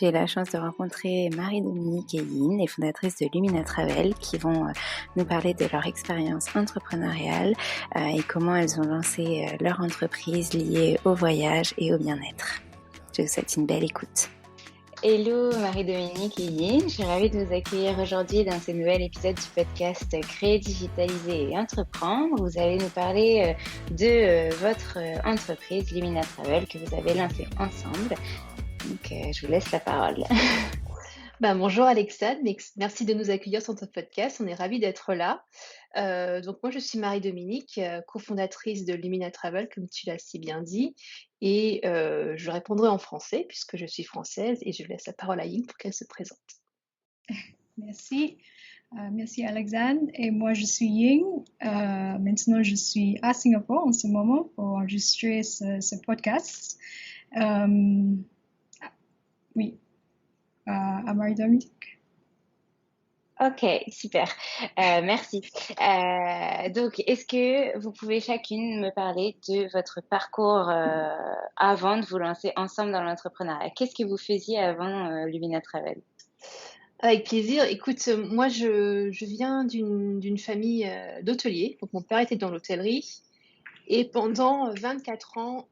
J'ai la chance de rencontrer Marie-Dominique et Yin, les fondatrices de Lumina Travel, qui vont nous parler de leur expérience entrepreneuriale et comment elles ont lancé leur entreprise liée au voyage et au bien-être. Je vous souhaite une belle écoute. Hello Marie-Dominique et Yin, je suis ravie de vous accueillir aujourd'hui dans ce nouvel épisode du podcast Créer, digitaliser et entreprendre. Vous allez nous parler de votre entreprise Lumina Travel que vous avez lancée ensemble. Donc, je vous laisse la parole. Bonjour Alexa, merci de nous accueillir sur ton podcast, on est ravis d'être là. Donc moi je suis Marie-Dominique, cofondatrice de Lumina Travel, comme tu l'as si bien dit, et je répondrai en français puisque je suis française et je laisse la parole à Ying pour qu'elle se présente. Merci. Merci Alexandre. Et moi je suis Ying. Maintenant je suis à Singapour en ce moment pour enregistrer ce podcast. Oui, à Marie-Dominique. Ok, super. Merci. Donc, est-ce que vous pouvez chacune me parler de votre parcours avant de vous lancer ensemble dans l'entrepreneuriat? Qu'est-ce que vous faisiez avant Lumina Travel? Avec plaisir. Écoute, moi je viens d'une famille d'hôteliers. Donc mon père était dans l'hôtellerie et pendant 24 ans,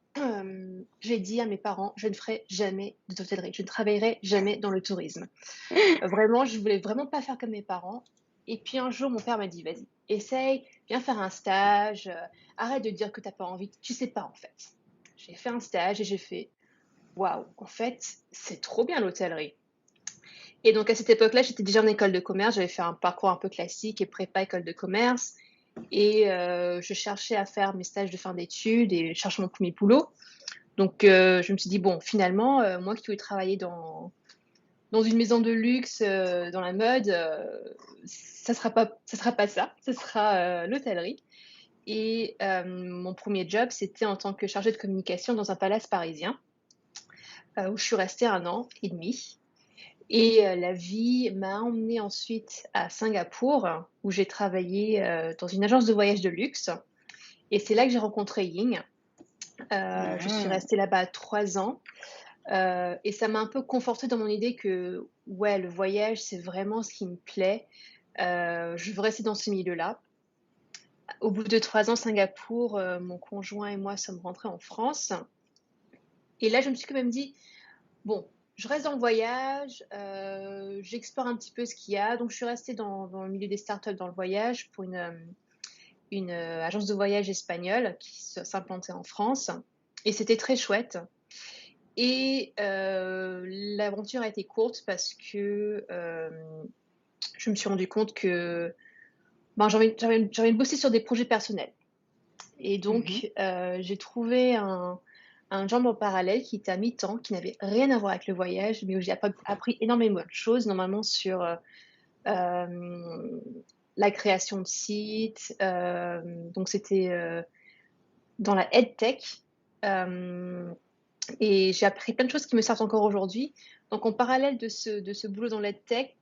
j'ai dit à mes parents, je ne ferai jamais d'hôtellerie, je ne travaillerai jamais dans le tourisme. Vraiment, je voulais vraiment pas faire comme mes parents. Et puis un jour, mon père m'a dit, vas-y, essaye, viens faire un stage, arrête de dire que t'as pas envie, tu sais pas en fait. J'ai fait un stage et j'ai fait, waouh, en fait, c'est trop bien l'hôtellerie. Et donc à cette époque-là, j'étais déjà en école de commerce, j'avais fait un parcours un peu classique et prépa école de commerce. Et je cherchais à faire mes stages de fin d'études et je cherchais mon premier boulot. Donc je me suis dit, bon, finalement, moi qui voulais travailler dans une maison de luxe, dans la mode, ça sera pas ça, ce sera l'hôtellerie. Et mon premier job, c'était en tant que chargée de communication dans un palace parisien, où je suis restée 1 an et demi. Et la vie m'a emmenée ensuite à Singapour, où j'ai travaillé dans une agence de voyage de luxe. Et c'est là que j'ai rencontré Ying. Je suis restée là-bas 3 ans. Et ça m'a un peu confortée dans mon idée que, ouais, le voyage, c'est vraiment ce qui me plaît. Je veux rester dans ce milieu-là. Au bout de 3 ans, Singapour, mon conjoint et moi sommes rentrés en France. Et là, je me suis quand même dit, bon, je reste dans le voyage, j'explore un petit peu ce qu'il y a. Donc, je suis restée dans le milieu des startups dans le voyage pour une agence de voyage espagnole qui s'implantait en France. Et c'était très chouette. Et l'aventure a été courte parce que je me suis rendu compte que j'avais envie de bosser sur des projets personnels. Et donc, j'ai trouvé un job en parallèle qui était à mi-temps, qui n'avait rien à voir avec le voyage, mais où j'ai appris énormément de choses, normalement sur la création de sites. Donc, c'était dans la EdTech. Et j'ai appris plein de choses qui me servent encore aujourd'hui. Donc, en parallèle de ce boulot dans l'EdTech,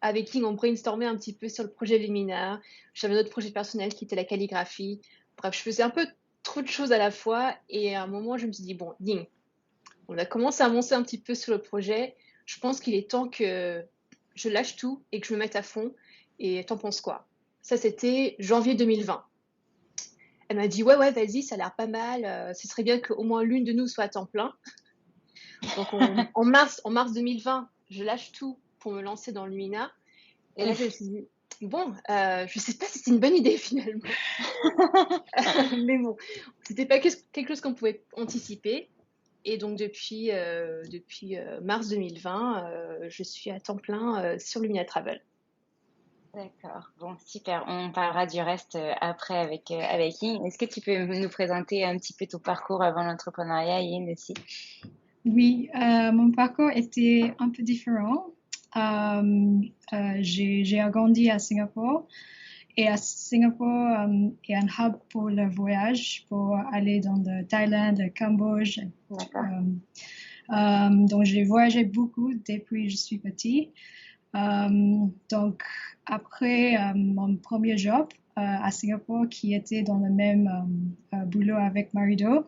avec King, on brainstormait un petit peu sur le projet Lumina. J'avais un autre projet personnel qui était la calligraphie. Bref, je faisais un peu trop de choses à la fois. Et à un moment, je me suis dit, bon, Ying, on a commencé à avancer un petit peu sur le projet. Je pense qu'il est temps que je lâche tout et que je me mette à fond. Et t'en penses quoi? Ça, c'était janvier 2020. Elle m'a dit, ouais, vas-y, ça a l'air pas mal. Ce serait bien qu'au moins l'une de nous soit à temps plein. Donc, en mars 2020, je lâche tout pour me lancer dans Lumina. Et là, je me suis dit, bon, je sais pas si c'est une bonne idée finalement. Mais bon, c'était pas quelque chose qu'on pouvait anticiper. Et donc, depuis mars 2020, je suis à temps plein sur Lumina Travel. D'accord, bon, super. On parlera du reste après avec Yin. Est-ce que tu peux nous présenter un petit peu ton parcours avant l'entrepreneuriat, Yin, aussi? Oui, mon parcours était un peu différent. J'ai grandi à Singapour. Et à Singapour, il y a un hub pour le voyage, pour aller dans le Thaïlande, le Cambodge. Donc, j'ai voyagé beaucoup depuis que je suis petite. Donc, après mon premier job à Singapour, qui était dans le même boulot avec Marido,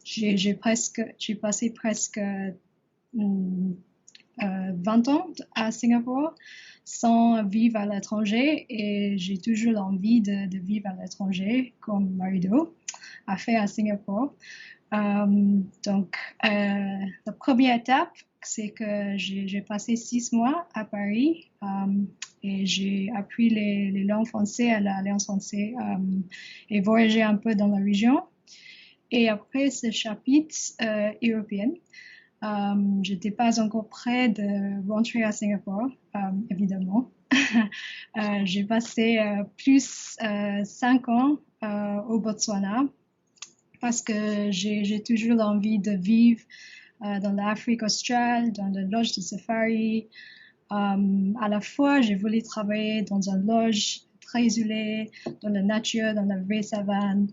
j'ai passé presque 20 ans à Singapour sans vivre à l'étranger et j'ai toujours l'envie de vivre à l'étranger comme Marido a fait à Singapour. Donc, la première étape, c'est que j'ai passé 6 mois à Paris et j'ai appris les langues françaises à l'Alliance française et voyagé un peu dans la région. Et après ce chapitre européen, j'étais pas encore prête de rentrer à Singapour, évidemment. J'ai passé plus 5 ans au Botswana parce que j'ai toujours l'envie de vivre dans l'Afrique australe, dans le lodge de safari. À la fois, j'ai voulu travailler dans un lodge très isolé, dans la nature, dans la vraie savane.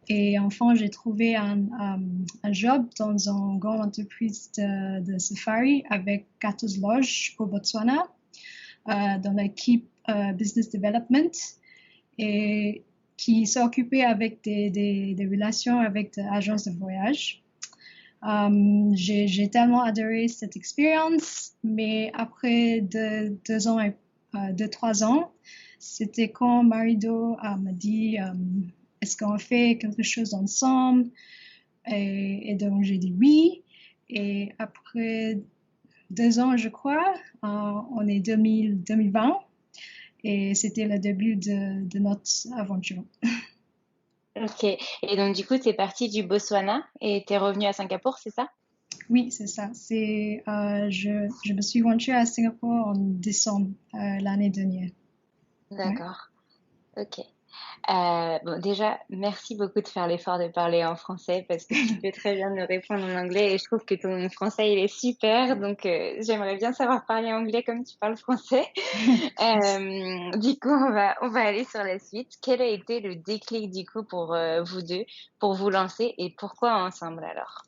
Et enfin, j'ai trouvé un job dans une grande entreprise de safari avec 14 loges au Botswana, dans l'équipe Business Development, et qui s'occupait avec des relations avec des agences de voyage. J'ai tellement adoré cette expérience, mais après 2 ans et 3 ans, c'était quand Marido m'a dit est-ce qu'on fait quelque chose ensemble? Et donc j'ai dit oui. Et après 2 ans, je crois, on est 2020 et c'était le début de notre aventure. Ok. Et donc, du coup, tu es partie du Botswana et tu es revenue à Singapour, c'est ça? Oui, c'est ça. Je me suis rendue à Singapour en décembre l'année dernière. Ouais. D'accord. Ok. Bon, déjà, merci beaucoup de faire l'effort de parler en français parce que tu peux très bien me répondre en anglais et je trouve que ton français, il est super. Donc, j'aimerais bien savoir parler anglais comme tu parles français. Du coup, on va aller sur la suite. Quel a été le déclic, du coup, pour vous deux, pour vous lancer et pourquoi ensemble alors?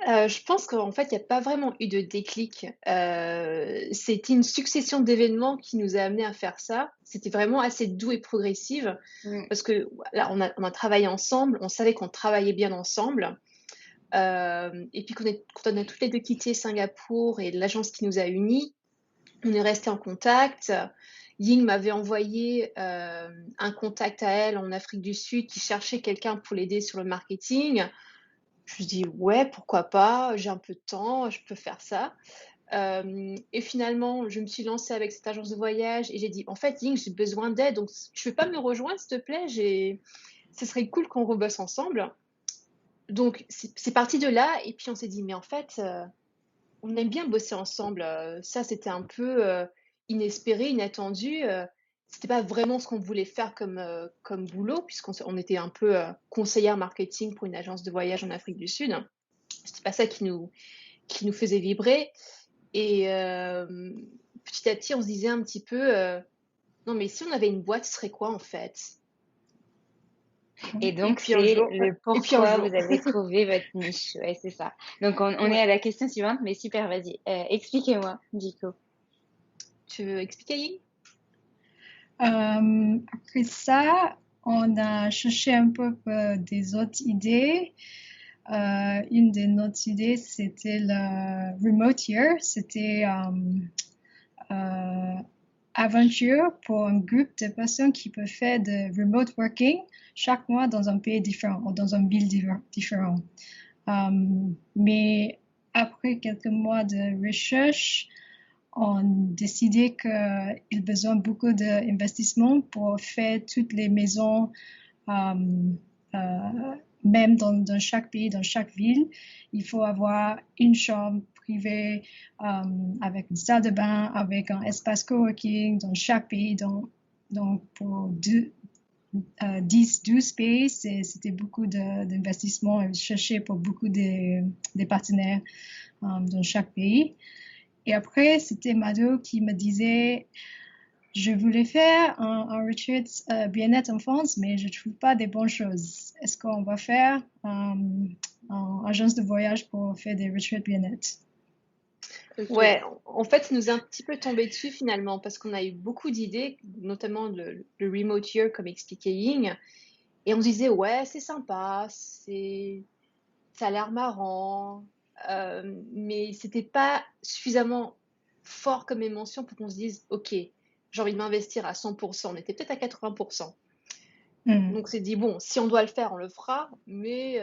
Je pense qu'en fait, il n'y a pas vraiment eu de déclic. C'était une succession d'événements qui nous a amenés à faire ça. C'était vraiment assez doux et progressive Mm. parce que là, on a travaillé ensemble, on savait qu'on travaillait bien ensemble. Et puis quand on a toutes les deux quitté Singapour et l'agence qui nous a unis, on est resté en contact. Ying m'avait envoyé un contact à elle en Afrique du Sud qui cherchait quelqu'un pour l'aider sur le marketing. Je lui dis ouais, pourquoi pas, j'ai un peu de temps, je peux faire ça. Et finalement, je me suis lancée avec cette agence de voyage et j'ai dit en fait, Ying, j'ai besoin d'aide, donc tu veux pas me rejoindre, s'il te plaît? Ce serait cool qu'on rebosse ensemble. Donc, c'est parti de là, et puis on s'est dit, mais en fait, on aime bien bosser ensemble. Ça, c'était un peu inespéré, inattendu. C'était pas vraiment ce qu'on voulait faire comme boulot, puisqu'on était un peu conseillère marketing pour une agence de voyage en Afrique du Sud. C'était pas ça qui nous faisait vibrer. Et petit à petit, on se disait un petit peu, non, mais si on avait une boîte, ce serait quoi en fait? Et Et donc, puis un c'est jour, le et puis un pourquoi jour, vous avez trouvé votre niche. Ouais, c'est ça. Donc, on est ouais. à la question suivante, mais super, vas-y. Expliquez-moi, Dico. Tu veux expliquer, Ying? Après ça, on a cherché un peu des autres idées. Une de nos idées, c'était le Remote Year. C'était aventure pour un groupe de personnes qui peuvent faire de remote working chaque mois dans un pays différent ou dans une ville différente. Mais après quelques mois de recherche, on a décidé qu'il y a besoin de beaucoup d'investissement pour faire toutes les maisons, même dans chaque pays, dans chaque ville. Il faut avoir une chambre privée avec une salle de bain, avec un espace coworking dans chaque pays. Donc pour 10-12 pays, c'était beaucoup d'investissement et chercher pour beaucoup des partenaires dans chaque pays. Et après, c'était Mado qui me disait, je voulais faire un retreat bien-être en France, mais je ne trouve pas des bonnes choses. Est-ce qu'on va faire une agence de voyage pour faire des retraites bien-être? Ok. Ouais, en fait, ça nous est un petit peu tombé dessus finalement, parce qu'on a eu beaucoup d'idées, notamment le Remote Year, comme expliquait Ying, et on se disait, ouais, c'est sympa, ça a l'air marrant, mais c'était pas suffisamment fort comme émotion pour qu'on se dise: «OK, j'ai envie de m'investir à 100%». On était peut-être à 80%. Mm. Donc on s'est dit: «Bon, si on doit le faire, on le fera, mais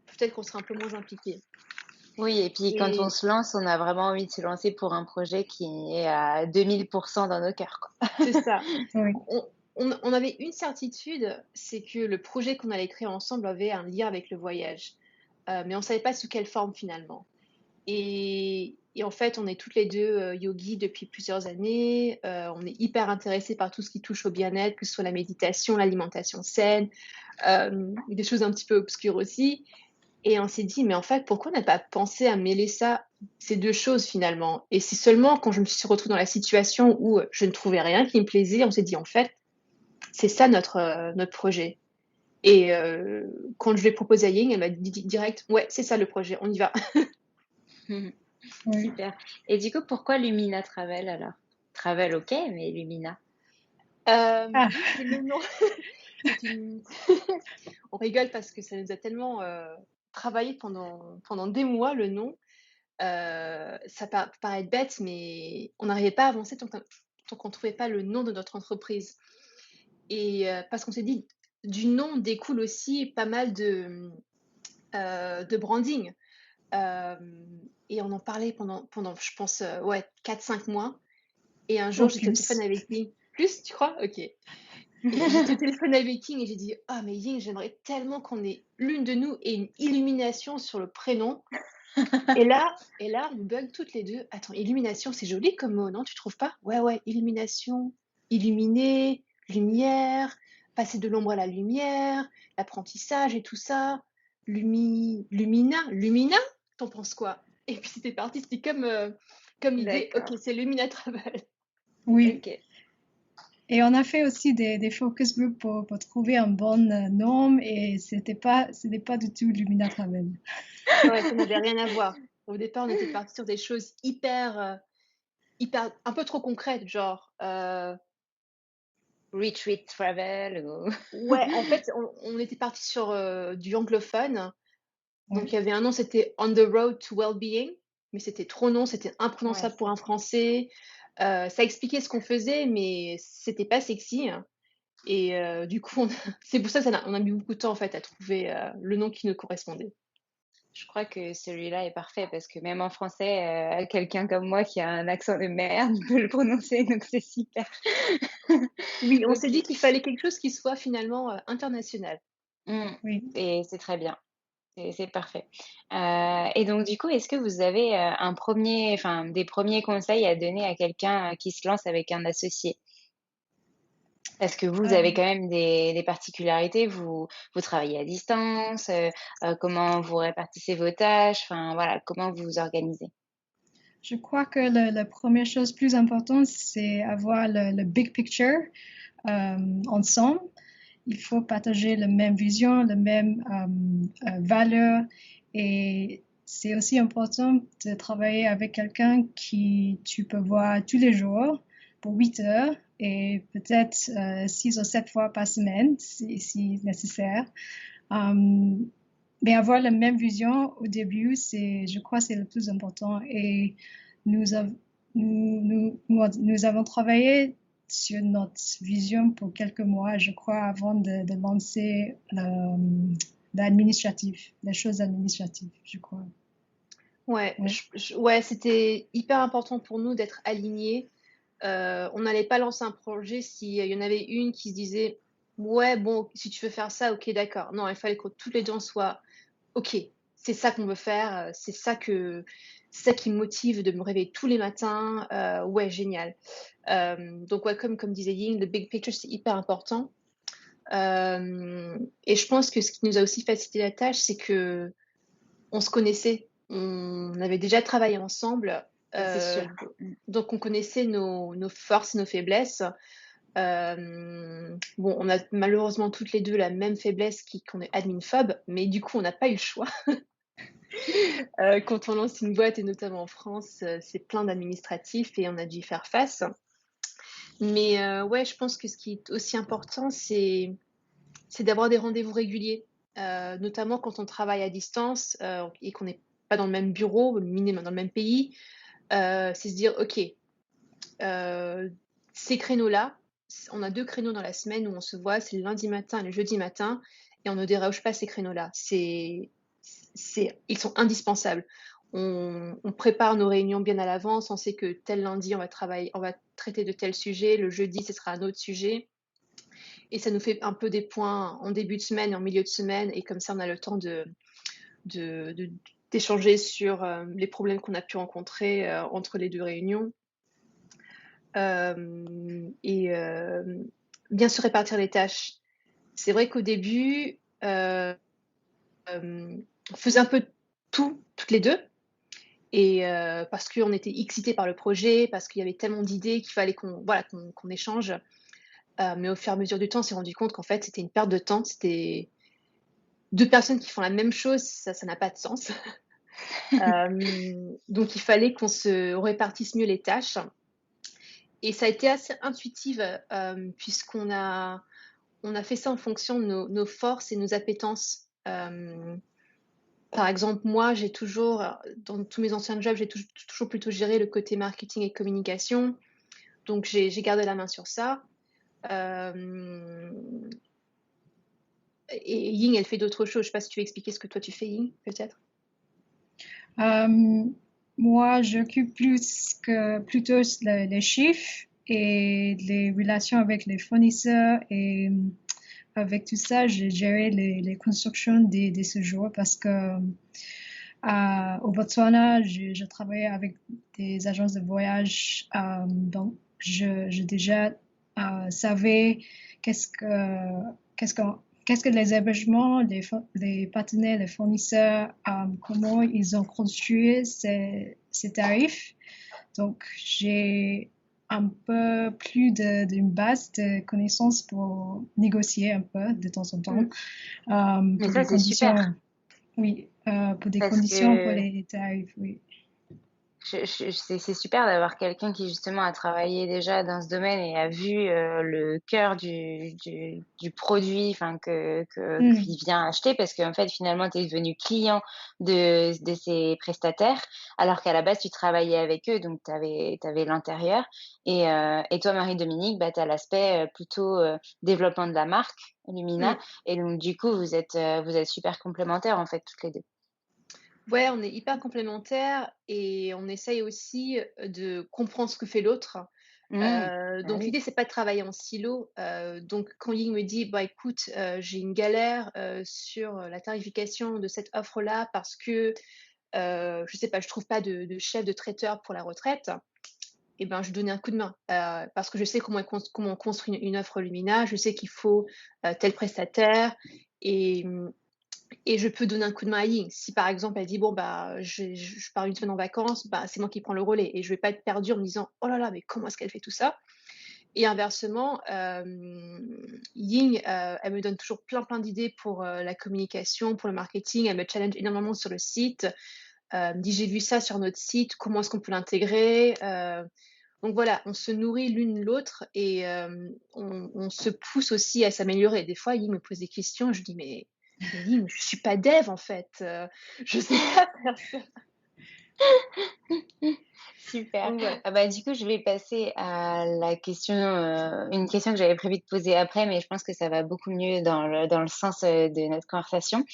peut-être qu'on sera un peu moins impliqué». Oui, et puis quand on Et se lance, on a vraiment envie de se lancer pour un projet qui est à 2000% dans nos cœurs, quoi. c'est ça. Oui, On avait une certitude, c'est que le projet qu'on allait créer ensemble avait un lien avec le voyage, mais on ne savait pas sous quelle forme finalement. Et en fait, on est toutes les 2 yogis depuis plusieurs années, on est hyper intéressés par tout ce qui touche au bien-être, que ce soit la méditation, l'alimentation saine, des choses un petit peu obscures aussi. Et on s'est dit: «Mais en fait, pourquoi on n'a pas pensé à mêler ça, ces 2 choses finalement?» Et c'est seulement quand je me suis retrouvée dans la situation où, je ne trouvais rien qui me plaisait, on s'est dit: «En fait, c'est ça notre projet». Et quand je l'ai proposé à Ying, elle m'a dit direct: «Ouais, c'est ça le projet, on y va». oui. Super. Et du coup, pourquoi Lumina Travel alors? Travel, OK, mais Lumina? Ah, Oui, c'est le nom. C'est une On rigole parce que ça nous a tellement, travaillé pendant des mois le nom. Ça peut paraître bête, mais on n'arrivait pas à avancer tant qu'on ne trouvait pas le nom de notre entreprise. Et parce qu'on s'est dit, du nom découle aussi pas mal de branding. Et on en parlait pendant je pense, ouais 4-5 mois. Et un au jour, j'étais au téléphone plus. avec Ying. Plus, tu crois? OK. Et j'étais au téléphone avec Ying et j'ai dit: «Ah mais Ying, j'aimerais tellement qu'on ait l'une de nous ait une illumination sur le prénom». Et là, on bug toutes les 2. Attends, illumination, c'est joli comme mot, non, tu trouves pas? Ouais, ouais, illumination, illuminer, lumière, passer de l'ombre à la lumière, l'apprentissage et tout ça. Lumina? T'en penses quoi? Et puis c'était parti, c'était comme l'idée, OK, D'accord. c'est Lumina Travel. Oui. OK. Et on a fait aussi des focus group pour trouver un bon nom et c'était pas du tout Lumina Travel. Ouais, ça n'avait rien à voir. Au départ, on était parti sur des choses hyper un peu trop concrètes, genre, Retreat Travel ou ouais, en fait, on était parti sur, du anglophone. Donc il Ouais. y avait un nom, c'était On the Road to Wellbeing, mais c'était trop long, c'était Ouais, imprononçable pour c'est un Français. Ça expliquait ce qu'on faisait, mais c'était pas sexy. Et du coup, c'est pour ça que on a mis beaucoup de temps, en fait, à trouver, le nom qui nous correspondait. je crois que celui-là est parfait parce que même en français, quelqu'un comme moi qui a un accent de merde peut le prononcer, donc c'est super. Oui, on s'est OK. dit qu'il fallait quelque chose qui soit finalement, international. Mmh, Oui. et c'est très bien. C'est parfait. Et donc du coup, est-ce que vous avez, un premier, enfin, des premiers conseils à donner à quelqu'un, qui se lance avec un associé? Parce que vous avez Euh, quand même des particularités, vous travaillez à distance, comment vous répartissez vos tâches? Enfin voilà, comment vous vous organisez? je crois que la première chose plus importante, c'est avoir le big picture ensemble. Il faut partager la même vision, la même valeur et c'est aussi important de travailler avec quelqu'un qui tu peux voir tous les jours pour 8 heures et peut-être 6 ou 7 fois par semaine si nécessaire. Euh, mais avoir la même vision au début, je crois, c'est le plus important. Et nous, av- nous avons travaillé sur notre vision pour quelques mois, je crois, avant de lancer l'administratif, les choses administratives, je crois. Ouais, Ouais. ouais, c'était hyper important pour nous d'être alignés. On n'allait pas lancer un projet s'il y en avait une qui se disait: «Ouais, bon, si tu veux faire ça, OK, d'accord». Non, il fallait que toutes les 2 on soit: «OK, c'est ça qu'on veut faire, c'est ça qui me motive de me réveiller tous les matins, ouais, génial». Donc ouais, comme disait Ying, le big picture, c'est hyper important. Et je pense que ce qui nous a aussi facilité la tâche, c'est que on se connaissait. On avait déjà travaillé ensemble, Ça, c'est sûr. Mmh. donc on connaissait nos forces et nos faiblesses. Bon, on a malheureusement toutes les 2 la même faiblesse qu'on est admin-phobe, mais du coup, on n'a pas eu le choix. Quand on lance une boîte et notamment en France, c'est plein d'administratifs et on a dû y faire face. Mais ouais, je pense que ce qui est aussi important, c'est d'avoir des rendez-vous réguliers, notamment quand on travaille à distance, et qu'on n'est pas dans le même bureau, mais dans le même pays, c'est se dire, OK, ces créneaux-là, on a 2 créneaux dans la semaine où on se voit, c'est le lundi matin et le jeudi matin, et on ne déroge pas ces créneaux-là. Ils sont indispensables. On prépare nos réunions bien à l'avance, on sait que tel lundi, on va traiter de tel sujet, le jeudi, ce sera un autre sujet, et ça nous fait un peu des points en début de semaine et en milieu de semaine, et comme ça, on a le temps d'échanger sur les problèmes qu'on a pu rencontrer entre les 2 réunions. Et bien se répartir les tâches. C'est vrai qu'au début, on faisait un peu tout, toutes les 2, et parce qu'on était excités par le projet, parce qu'il y avait tellement d'idées qu'il fallait qu'on échange. Mais au fur et à mesure du temps, on s'est rendu compte qu'en fait, c'était une perte de temps. C'était 2 personnes qui font la même chose, ça n'a pas de sens. Donc il fallait qu'on répartisse mieux les tâches. Et ça a été assez intuitif, puisqu'on a fait ça en fonction de nos forces et nos appétences. Par exemple, moi, j'ai toujours, dans tous mes anciens jobs, j'ai toujours plutôt géré le côté marketing et communication. Donc, j'ai gardé la main sur ça. Et Ying, elle fait d'autres choses. Je ne sais pas si tu veux expliquer ce que toi tu fais, Ying, peut-être. Moi, j'occupe plutôt les chiffres et les relations avec les fournisseurs, et avec tout ça, j'ai géré les constructions des séjours parce que au Botswana, je travaillais avec des agences de voyage, donc je déjà savais qu'est-ce que les hébergements, les partenaires, les fournisseurs, comment ils ont construit ces tarifs. Donc, j'ai un peu plus d'une base de connaissances pour négocier un peu de temps en temps. Mais Pour ça, des c'est super. conditions, oui, pour des Parce conditions pour que les tarifs, oui. c'est super d'avoir quelqu'un qui justement a travaillé déjà dans ce domaine et a vu le cœur du produit, enfin qu'il vient acheter, parce qu'en fait finalement tu es devenu client de ces prestataires, alors qu'à la base tu travaillais avec eux, donc tu avais l'intérieur. Et toi, Marie-Dominique, bah, tu as l'aspect plutôt développement de la marque Lumina, et donc du coup vous êtes super complémentaires en fait toutes les deux. Ouais, on est hyper complémentaires, et on essaye aussi de comprendre ce que fait l'autre. Ah Donc oui. l'idée, c'est pas de travailler en silo. Donc quand Ying me dit, bah écoute, j'ai une galère sur la tarification de cette offre-là parce que je sais pas, je trouve pas de chef de traiteur pour la retraite, et ben je donnais un coup de main parce que je sais comment on construit une offre Lumina, je sais qu'il faut tel prestataire, et je peux donner un coup de main à Ying. Si par exemple elle dit, bon bah je pars une semaine en vacances, bah c'est moi qui prends le relais, et je vais pas être perdue en me disant, oh là là, mais comment est-ce qu'elle fait tout ça? Et inversement, Ying, elle me donne toujours plein d'idées pour la communication, pour le marketing. Elle me challenge énormément sur le site. Elle me dit, j'ai vu ça sur notre site, comment est-ce qu'on peut l'intégrer? Donc voilà, on se nourrit l'une l'autre, et on se pousse aussi à s'améliorer. Des fois, Ying me pose des questions, je dis, mais Ying, je suis pas dev en fait, je sais pas faire ça. Super. Donc voilà. Ah bah, du coup, je vais passer à la question, une question que j'avais prévu de poser après, mais je pense que ça va beaucoup mieux dans le sens, de notre conversation.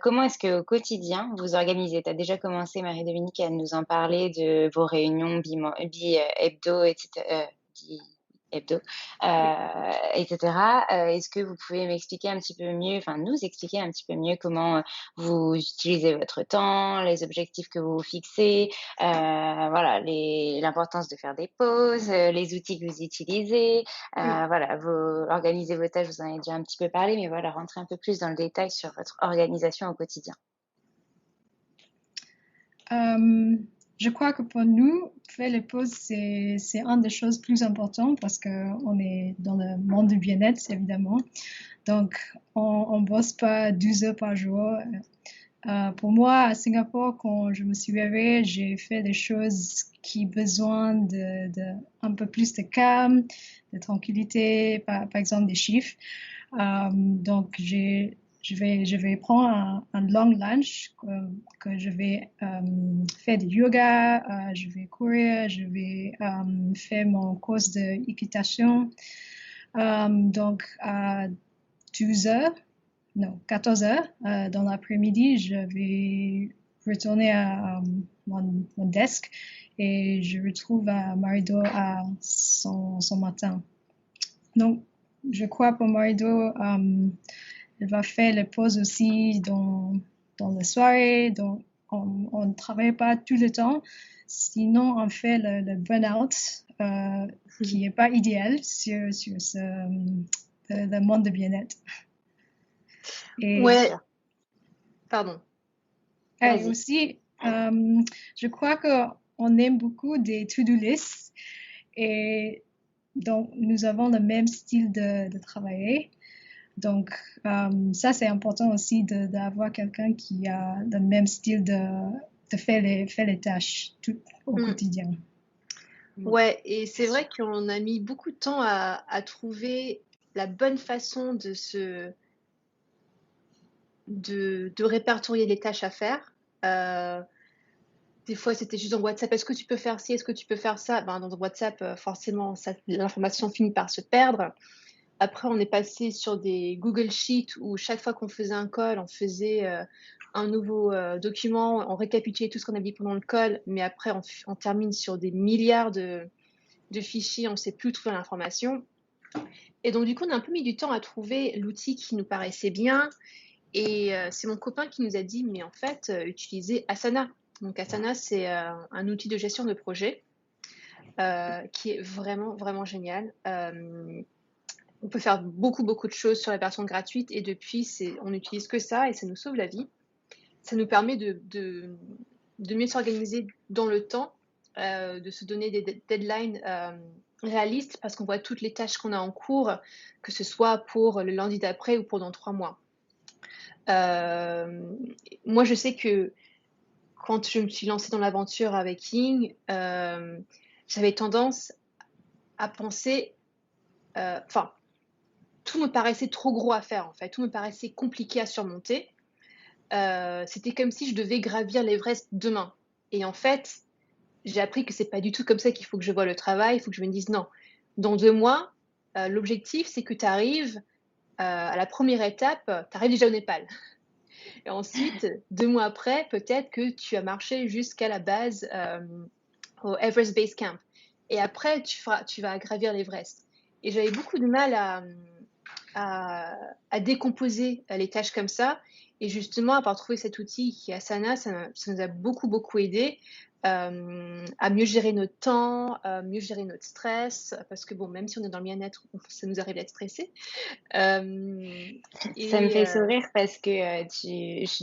Comment est-ce qu'au quotidien, vous organisez? Tu as déjà commencé, Marie-Dominique, à nous en parler de vos réunions hebdo, et cetera, hebdo, Oui. et cetera. Est-ce que vous pouvez m'expliquer un petit peu mieux, enfin, nous expliquer un petit peu mieux comment, vous utilisez votre temps, les objectifs que vous vous fixez, voilà, l'importance de faire des pauses, les outils que vous utilisez, Mm. voilà, organiser vos tâches, vous en avez déjà un petit peu parlé, mais voilà, rentrer un peu plus dans le détail sur votre organisation au quotidien. Je crois que pour nous, faire les pauses, c'est une des choses plus importantes parce qu'on est dans le monde du bien-être, évidemment. Donc, on ne bosse pas 12 heures par jour. Pour moi, à Singapour, quand je me suis réveillée, j'ai fait des choses qui ont besoin de un peu plus de calme, de tranquillité, par exemple des chiffres. Donc, je vais prendre un long lunch, que je vais faire du yoga, je vais courir, je vais faire mon cours d'équitation. Donc, à 12 heures, non, 14 heures, dans l'après-midi, je vais retourner à mon desk et je retrouve Marido à son matin. Donc, je crois pour Marido, elle va faire les pauses aussi dans la soirée. Donc, on ne travaille pas tout le temps. Sinon, on fait le burn-out, qui n'est pas idéal sur le monde de bien-être. Et, Ouais, pardon, et vas-y. aussi, je crois qu'on aime beaucoup des to-do lists. Et donc, nous avons le même style de travailler. Donc, ça, c'est important aussi d'avoir quelqu'un qui a le même style de faire les tâches au quotidien. Ouais, et c'est vrai qu'on a mis beaucoup de temps à trouver la bonne façon de répertorier les tâches à faire. Des fois, c'était juste dans WhatsApp. Est-ce que tu peux faire ci? Est-ce que tu peux faire ça? Ben, dans WhatsApp, forcément, l'information finit par se perdre. Après, on est passé sur des Google Sheets où chaque fois qu'on faisait un call, on faisait un nouveau document, on récapitulait tout ce qu'on a dit pendant le call, mais après, on termine sur des milliards de fichiers, on ne sait plus trouver l'information. Et donc, du coup, on a un peu mis du temps à trouver l'outil qui nous paraissait bien. Et c'est mon copain qui nous a dit, mais en fait, utilisez Asana. Donc, Asana, c'est un outil de gestion de projet qui est vraiment, vraiment génial. On peut faire beaucoup, beaucoup de choses sur la version gratuite et depuis, on n'utilise que ça et ça nous sauve la vie. Ça nous permet de mieux s'organiser dans le temps, de se donner des deadlines réalistes parce qu'on voit toutes les tâches qu'on a en cours, que ce soit pour le lundi d'après ou pour dans 3 mois. Moi, je sais que quand je me suis lancée dans l'aventure avec Ying, j'avais tendance à penser, tout me paraissait trop gros à faire en fait, tout me paraissait compliqué à surmonter. C'était comme si je devais gravir l'Everest demain. Et en fait, j'ai appris que c'est pas du tout comme ça qu'il faut que je vois le travail. Il faut que je me dise non. Dans 2 mois, l'objectif c'est que tu arrives à la première étape, tu arrives déjà au Népal. Et ensuite, 2 mois après, peut-être que tu as marché jusqu'à la base, au Everest Base Camp. Et après, tu vas gravir l'Everest. Et j'avais beaucoup de mal à décomposer les tâches comme ça. Et justement, avoir trouvé cet outil qui est Asana, ça nous a beaucoup, beaucoup aidé à mieux gérer notre temps, mieux gérer notre stress, parce que bon, même si on est dans le bien-être, ça nous arrive d'être stressé. Ça me fait sourire parce que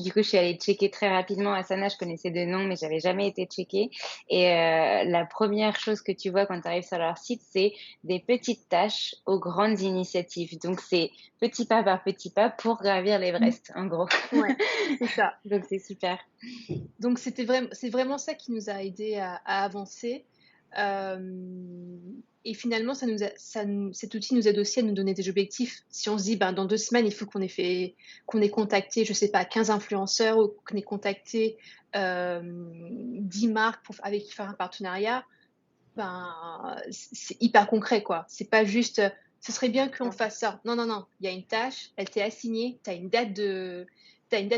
du coup, je suis allée checker très rapidement Asana. Je connaissais de nom, mais j'avais jamais été checker. Et la première chose que tu vois quand tu arrives sur leur site, c'est des petites tâches aux grandes initiatives. Donc, c'est petit pas par petit pas pour gravir l'Everest, en gros. Ouais, c'est ça. Donc, c'est super. Donc, c'est vraiment ça qui nous a aidé à avancer. Et finalement, cet outil nous aide aussi à nous donner des objectifs. Si on se dit, ben, dans 2 semaines, il faut qu'on ait contacté, je sais pas, 15 influenceurs ou qu'on ait contacté 10 marques avec qui faire un partenariat, ben, c'est hyper concret, quoi. C'est pas juste, ce serait bien qu'on fasse ça. Non, non, non. Il y a une tâche, elle t'est assignée, t'as une date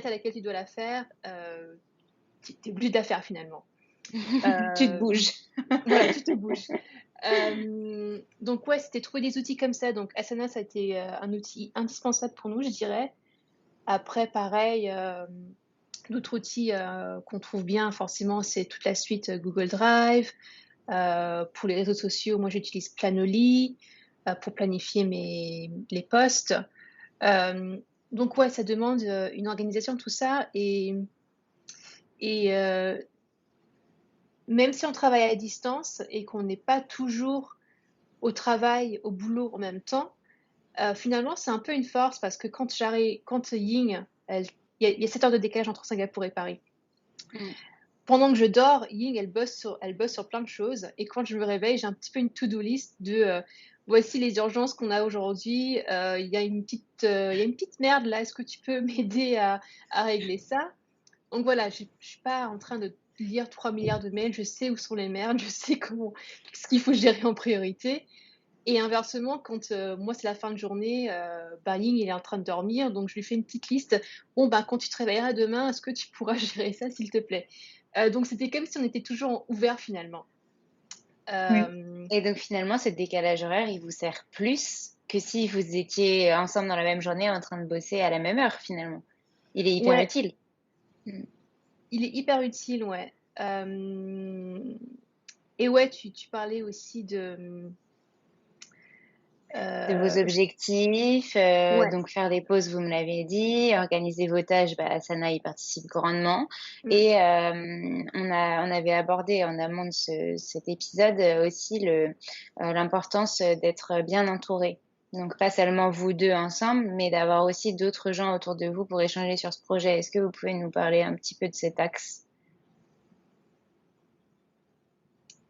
à laquelle tu dois la faire. T'es obligé de la faire finalement. Tu te bouges. Voilà, tu te bouges. Donc ouais, c'était trouver des outils comme ça. Donc Asana, ça a été un outil indispensable pour nous, je dirais. Après, pareil, d'autres outils qu'on trouve bien, forcément, c'est toute la suite Google Drive. Pour les réseaux sociaux, moi, j'utilise Planoly pour planifier les posts. Donc ouais, ça demande une organisation de tout ça et même si on travaille à distance et qu'on n'est pas toujours au travail, au boulot en même temps, finalement, c'est un peu une force parce que quand Ying, il y a 7 heures de décalage entre Singapour et Paris. Pendant que je dors, Ying, elle bosse sur plein de choses. Et quand je me réveille, j'ai un petit peu une to-do list de voici les urgences qu'on a aujourd'hui. Il y a il y a une petite merde là. Est-ce que tu peux m'aider à régler ça? Donc voilà, je suis pas en train de lire 3 milliards de mails. Je sais où sont les merdes. Je sais ce qu'il faut gérer en priorité. Et inversement, quand moi c'est la fin de journée, bah, Ying il est en train de dormir, donc je lui fais une petite liste. Bon, bah, quand tu te réveilleras demain, est-ce que tu pourras gérer ça, s'il te plaît? Donc c'était comme si on était toujours ouvert finalement. Oui. Euh, Et donc finalement, ce décalage horaire, il vous sert plus que si vous étiez ensemble dans la même journée en train de bosser à la même heure finalement. Il est hyper ouais, utile. Mm. il est hyper utile, ouais. Et ouais, tu parlais aussi de... De vos euh, objectifs, ouais. donc faire des pauses, vous me l'avez dit, organiser vos tâches, bah, Asana y participe grandement. Mm. Et on avait abordé en amont de cet épisode aussi l'importance d'être bien entouré. Donc pas seulement vous deux ensemble, mais d'avoir aussi d'autres gens autour de vous pour échanger sur ce projet. Est-ce que vous pouvez nous parler un petit peu de cet axe,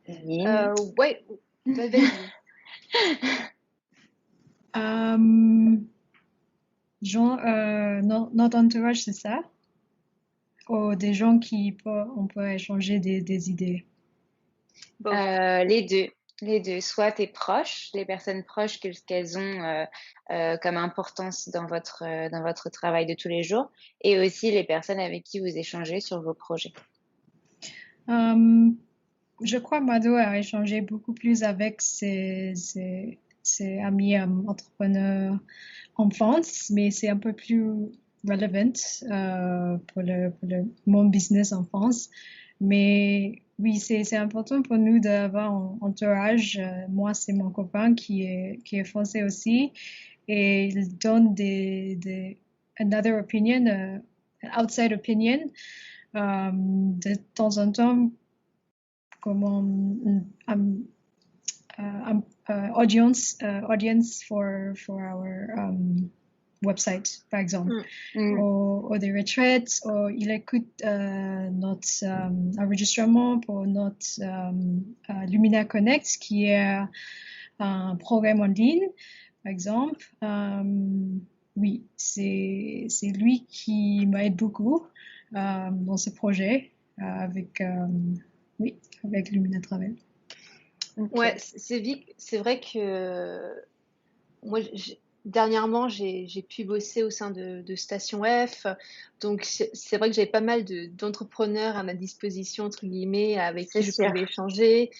Lynn? Ouais, bah, vas-y. Euh, genre, notre entourage, c'est ça? Ou des gens on peut échanger des idées. Both. Les deux. Les deux, soit tes proches, les personnes proches, qu'elles ont comme importance dans votre travail de tous les jours, et aussi les personnes avec qui vous échangez sur vos projets. Euh, je crois Mado a échangé beaucoup plus avec ses amis entrepreneurs en France, mais c'est un peu plus relevant pour le mon business en France. Mais oui, c'est important pour nous d'avoir un entourage. Moi, c'est mon copain qui est français aussi, et il donne another opinion, outside opinion, de temps en temps, comme audience for our website, par exemple, Mm. Mm. ou des retraites, ou il écoute notre enregistrement pour notre Lumina Connect, qui est un programme en ligne, par exemple. Oui, c'est lui qui m'aide beaucoup dans ce projet oui, avec Lumina Travel. Ouais, Ok. c'est vrai que moi, dernièrement, j'ai pu bosser au sein de Station F. Donc, c'est vrai que j'avais pas mal d'entrepreneurs à ma disposition, entre guillemets, avec qui C'est je sûr. pouvais échanger.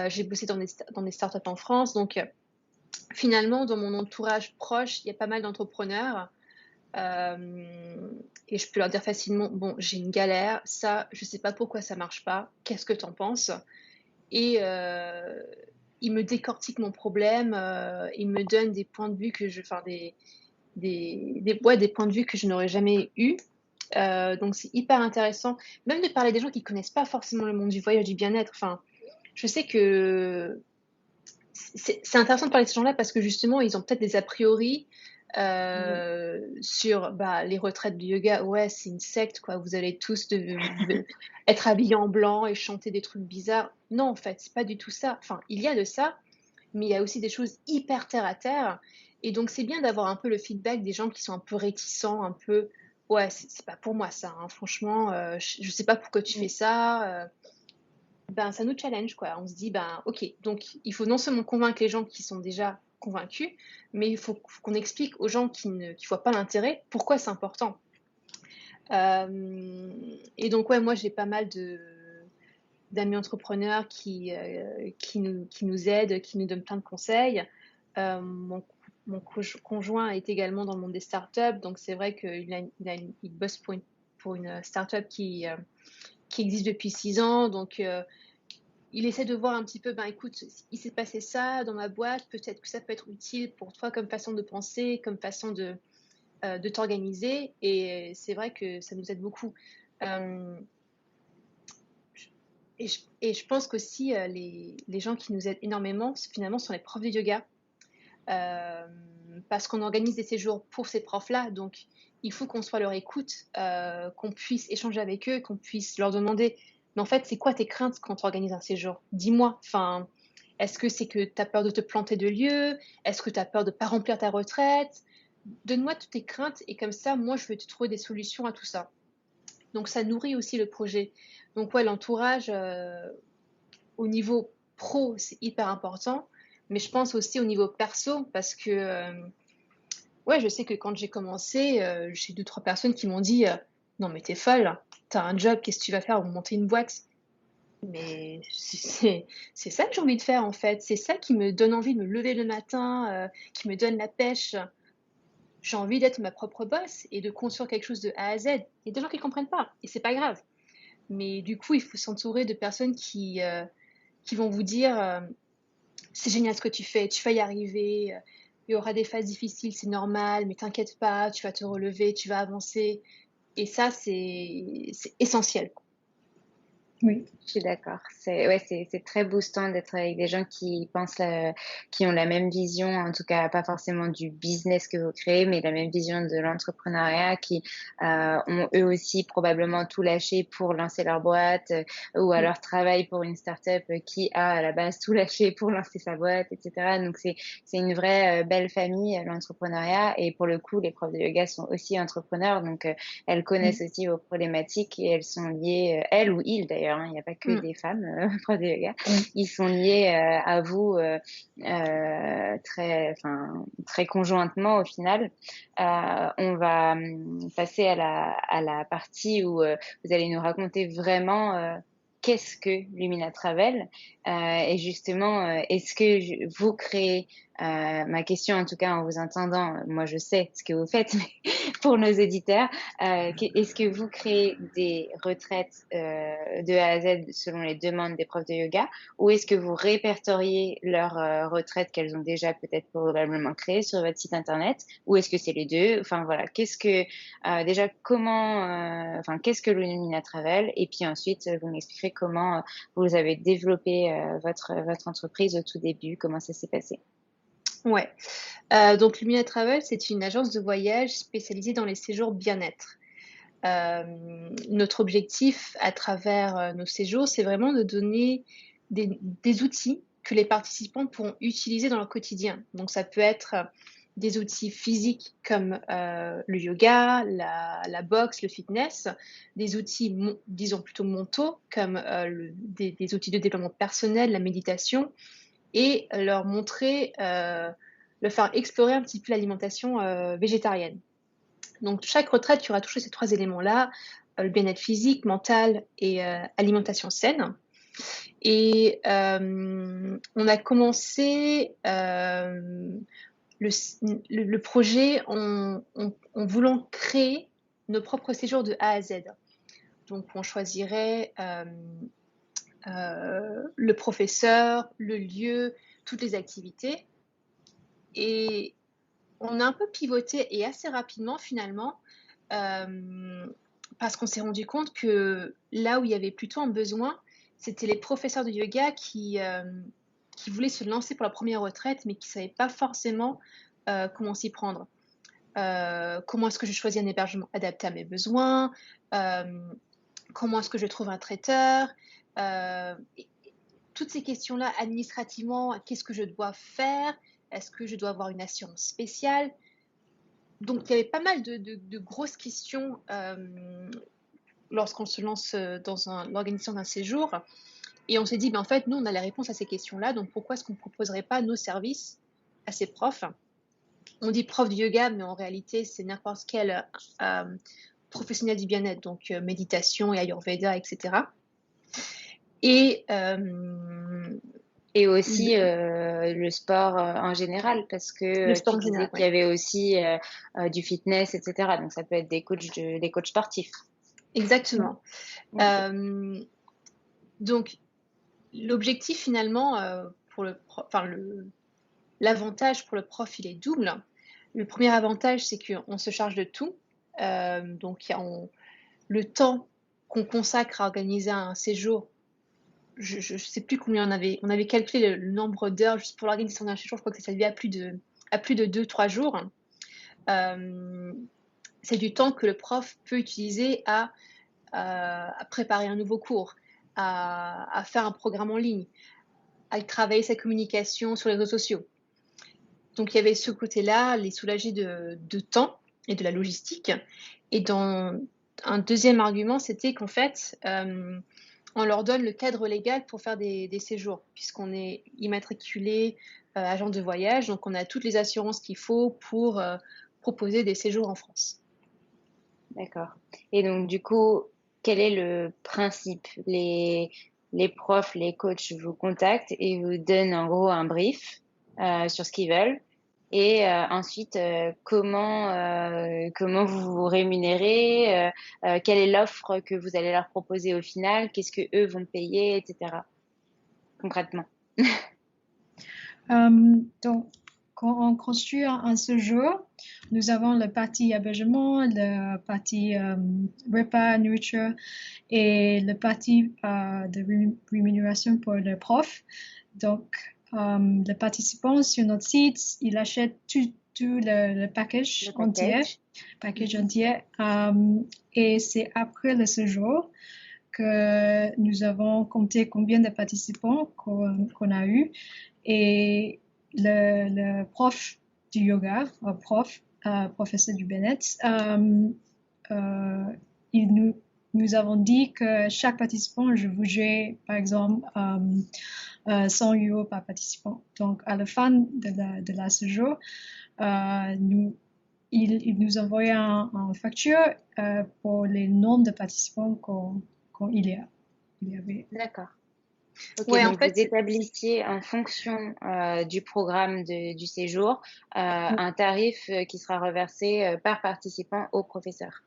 J'ai bossé dans des startups en France. Donc, finalement, dans mon entourage proche, il y a pas mal d'entrepreneurs. Et je peux leur dire facilement, bon, j'ai une galère, ça, je sais pas pourquoi ça marche pas. Qu'est-ce que t'en penses? Et il me décortique mon problème, il me donne des points de vue enfin ouais, des points de vue que je n'aurais jamais eu. Donc c'est hyper intéressant, même de parler des gens qui connaissent pas forcément le monde du voyage, du bien-être. Enfin, je sais que c'est intéressant de parler de ces gens-là parce que justement, ils ont peut-être des a priori Mm. sur bah, les retraites de yoga. Ouais, c'est une secte, quoi. Vous allez tous être habillés en blanc et chanter des trucs bizarres. Non, en fait, c'est pas du tout ça. Enfin, il y a de ça, mais il y a aussi des choses hyper terre à terre. Et donc, c'est bien d'avoir un peu le feedback des gens qui sont un peu réticents, un peu. Ouais, c'est pas pour moi ça, hein. Franchement, je sais pas pourquoi tu fais ça. Ben, ça nous challenge, quoi. On se dit, ben, ok, donc il faut non seulement convaincre les gens qui sont déjà convaincus, mais il faut qu'on explique aux gens qui ne voient pas l'intérêt pourquoi c'est important. Et donc, ouais, moi, j'ai pas mal d'amis entrepreneurs qui nous aident, qui nous donnent plein de conseils. Mon conjoint est également dans le monde des startups, donc c'est vrai qu'il bosse pour une startup qui existe depuis 6 ans. Donc, il essaie de voir un petit peu, ben écoute, il s'est passé ça dans ma boîte, peut-être que ça peut être utile pour toi comme façon de penser, comme façon de t'organiser. Et c'est vrai que ça nous aide beaucoup. Euh, et je pense qu'aussi, les gens qui nous aident énormément, finalement, sont les profs de yoga. Euh, Parce qu'on organise des séjours pour ces profs-là. Donc, il faut qu'on soit leur écoute, qu'on puisse échanger avec eux, qu'on puisse leur demander, mais en fait, c'est quoi tes craintes quand tu organises un séjour? Dis-moi. Enfin, Est-ce que c'est que tu as peur de te planter de lieu? Est-ce que tu as peur de ne pas remplir ta retraite? Donne-moi toutes tes craintes et comme ça, moi, je vais te trouver des solutions à tout ça. Donc ça nourrit aussi le projet. Donc ouais, l'entourage au niveau pro, c'est hyper important, mais je pense aussi au niveau perso parce que ouais, je sais que quand j'ai commencé, j'ai 2-3 personnes qui m'ont dit non mais t'es folle, t'as un job, qu'est-ce que tu vas faire? Monter une boîte? Mais c'est ça que j'ai envie de faire en fait, c'est ça qui me donne envie de me lever le matin, qui me donne la pêche. J'ai envie d'être ma propre boss et de construire quelque chose de A à Z. Il y a des gens qui comprennent pas et c'est pas grave. Mais du coup, il faut s'entourer de personnes qui vont vous dire c'est génial ce que tu fais, tu vas y arriver, il y aura des phases difficiles, c'est normal, mais t'inquiète pas, tu vas te relever, tu vas avancer. Et ça, c'est essentiel. Oui. Je suis d'accord. C'est très boostant d'être avec des gens qui pensent, qui ont la même vision, en tout cas pas forcément du business que vous créez, mais la même vision de l'entrepreneuriat, qui ont eux aussi probablement tout lâché pour lancer leur boîte, ou Mm. alors travaillent pour une start-up qui a à la base tout lâché pour lancer sa boîte, etc. Donc c'est une vraie belle famille, l'entrepreneuriat. Et pour le coup, les profs de yoga sont aussi entrepreneurs, donc elles connaissent Mm. aussi vos problématiques et elles sont liées, elles ou ils d'ailleurs, hein, il n'y a pas que Mm. des femmes profs de yoga, Oui. ils sont liés à vous très conjointement au final. On va passer à la partie où vous allez nous raconter vraiment qu'est-ce que Lumina Travel et justement, est-ce que vous créez, ma question en tout cas en vous entendant, moi je sais ce que vous faites, mais pour nos éditeurs, est-ce que vous créez des retraites de A à Z selon les demandes des profs de yoga, ou est-ce que vous répertoriez leurs retraites qu'elles ont déjà peut-être probablement créées sur votre site internet, ou est-ce que c'est les deux? Enfin voilà, qu'est-ce que déjà qu'est-ce que Lumina Travel, et puis ensuite vous m'expliquerez comment vous avez développé votre entreprise au tout début, comment ça s'est passé. Ouais. Donc Lumina Travel, c'est une agence de voyage spécialisée dans les séjours bien-être. Notre objectif à travers nos séjours, c'est vraiment de donner des outils que les participants pourront utiliser dans leur quotidien. Donc ça peut être des outils physiques comme le yoga, la boxe, le fitness, des outils, disons plutôt mentaux comme des outils de développement personnel, la méditation, et leur montrer, leur faire explorer un petit peu l'alimentation végétarienne. Donc chaque retraite, tu auras touché ces 3 éléments-là, le bien-être physique, mental et alimentation saine. Et on a commencé le projet en voulant créer nos propres séjours de A à Z. Donc on choisirait le professeur, le lieu, toutes les activités. Et on a un peu pivoté et assez rapidement finalement, parce qu'on s'est rendu compte que là où il y avait plutôt un besoin, c'était les professeurs de yoga qui voulaient se lancer pour la première retraite, mais qui ne savaient pas forcément comment s'y prendre. Comment est-ce que je choisis un hébergement adapté à mes besoins? Comment est-ce que je trouve un traiteur? Toutes ces questions-là, administrativement, qu'est-ce que je dois faire? Est-ce que je dois avoir une assurance spéciale? Donc, il y avait pas mal de grosses questions lorsqu'on se lance dans l'organisation d'un séjour. Et on s'est dit, en fait, nous, on a les réponses à ces questions-là, donc pourquoi est-ce qu'on ne proposerait pas nos services à ces profs? On dit prof de yoga, mais en réalité, c'est n'importe quel professionnel du bien-être, donc méditation et Ayurveda, etc. Et aussi le sport en général, parce que le sport tu en disais général, qu'il y ouais. avait aussi du fitness, etc. Donc ça peut être des coachs sportifs. Exactement. Okay. Donc, l'objectif finalement, l'avantage pour le prof, il est double. Le premier avantage, c'est qu'on se charge de tout. Donc, le temps qu'on consacre à organiser un séjour, je ne sais plus combien on avait calculé le nombre d'heures juste pour l'organisation d'un séjour, je crois que ça s'élevait à plus de 2-3 jours. C'est du temps que le prof peut utiliser à préparer un nouveau cours, à faire un programme en ligne, à travailler sa communication sur les réseaux sociaux. Donc il y avait ce côté-là, les soulager de temps et de la logistique. Et dans un deuxième argument, c'était qu'en fait, on leur donne le cadre légal pour faire des séjours, puisqu'on est immatriculé agent de voyage, donc on a toutes les assurances qu'il faut pour proposer des séjours en France. D'accord. Et donc, du coup, quel est le principe? Les profs, les coachs vous contactent et vous donnent en gros un brief sur ce qu'ils veulent. Et ensuite, comment vous vous rémunérez? Quelle est l'offre que vous allez leur proposer au final? Qu'est-ce que eux vont payer, etc. Concrètement. Donc, quand on construit un séjour, nous avons la partie hébergement, la partie repas, nourriture et la partie de rémunération pour le prof. Donc, le participant sur notre site, il achète tout le package entier. Et c'est après le séjour que nous avons compté combien de participants qu'on a eu. Et le prof du yoga, professeur du bien-être, nous avons dit que chaque participant, je voudrais, par exemple, 100 € par participant. Donc, à la fin de la séjour, il nous envoyait une facture pour les nombres de participants qu'il y avait. D'accord. Ok, Ouais, en donc fait, vous établissiez en fonction du programme du séjour un tarif qui sera reversé par participant au professeur.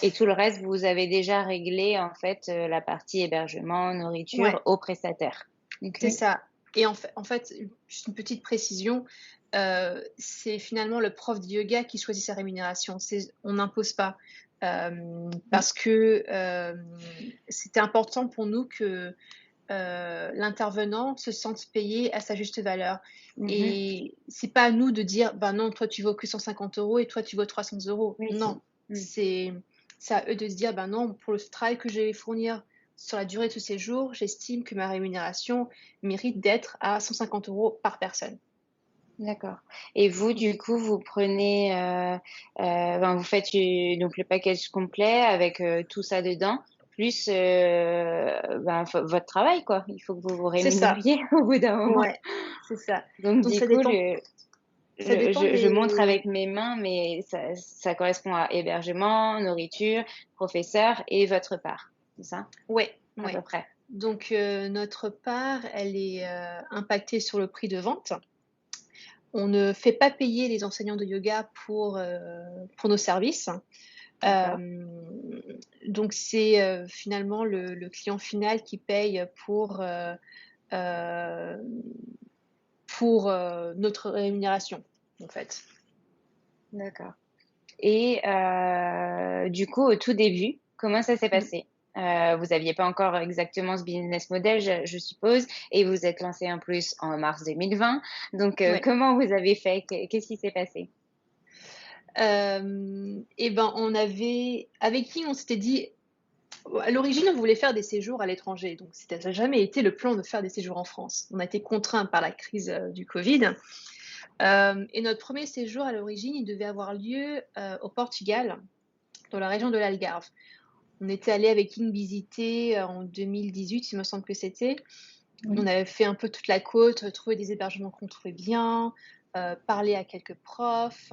Et tout le reste, vous avez déjà réglé en fait la partie hébergement, nourriture ouais, au prestataire. c'est Ok. ça. Et en fait, juste une petite précision, c'est finalement le prof de yoga qui choisit sa rémunération. On n'impose pas. Parce que c'était important pour nous que l'intervenant se sente payé à sa juste valeur. Mhm. Et c'est pas à nous de dire, ben non, toi tu vaux que 150 € et toi tu vaux 300 €. Oui. Non, c'est à eux de se dire, ben non, pour le travail que je vais fournir sur la durée de ce séjour, j'estime que ma rémunération mérite d'être à 150 € par personne. D'accord. Et vous, du coup, vous prenez, vous faites donc le package complet avec tout ça dedans, plus votre travail, quoi. Il faut que vous vous C'est ça, rémunériez au bout d'un moment. ouais, c'est ça. Donc, Donc du ça coup, dépend, ça dépend je montre des... avec mes mains, mais ça correspond à hébergement, nourriture, professeur et votre part. C'est ça, Ouais, à peu ouais. près. Donc notre part, elle est impactée sur le prix de vente. On ne fait pas payer les enseignants de yoga pour nos services. D'accord. Donc c'est finalement le client final qui paye euh, pour notre rémunération, en fait. D'accord. Et du coup, au tout début, comment ça s'est passé? Vous n'aviez pas encore exactement ce business model, je suppose, et vous êtes lancé en plus en mars 2020. Donc, Ouais. comment vous avez fait? Qu'est-ce qui s'est passé? Et ben, avec qui on s'était dit, à l'origine, on voulait faire des séjours à l'étranger. Donc, ça n'a jamais été le plan de faire des séjours en France. On a été contraints par la crise du Covid. Et notre premier séjour, à l'origine, il devait avoir lieu au Portugal, dans la région de l'Algarve. On était allé avec King visiter en 2018, il me semble que c'était. Oui. On avait fait un peu toute la côte, trouvé des hébergements qu'on trouvait bien, parlé à quelques profs.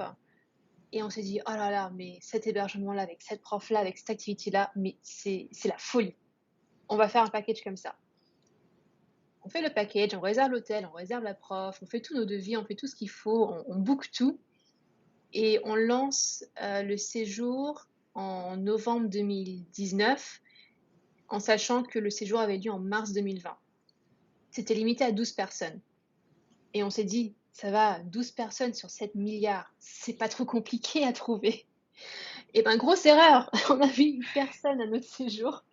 Et on s'est dit, oh là là, mais cet hébergement-là, avec cette prof-là, avec cette activité-là, mais c'est la folie. On va faire un package comme ça. On fait le package, on réserve l'hôtel, on réserve la prof, on fait tous nos devis, on fait tout ce qu'il faut, on book tout. Et on lance le séjour en novembre 2019, en sachant que le séjour avait lieu en mars 2020. C'était limité à 12 personnes. Et on s'est dit, ça va, 12 personnes sur 7 milliards, c'est pas trop compliqué à trouver. Et ben, grosse erreur, on a vu une personne à notre séjour.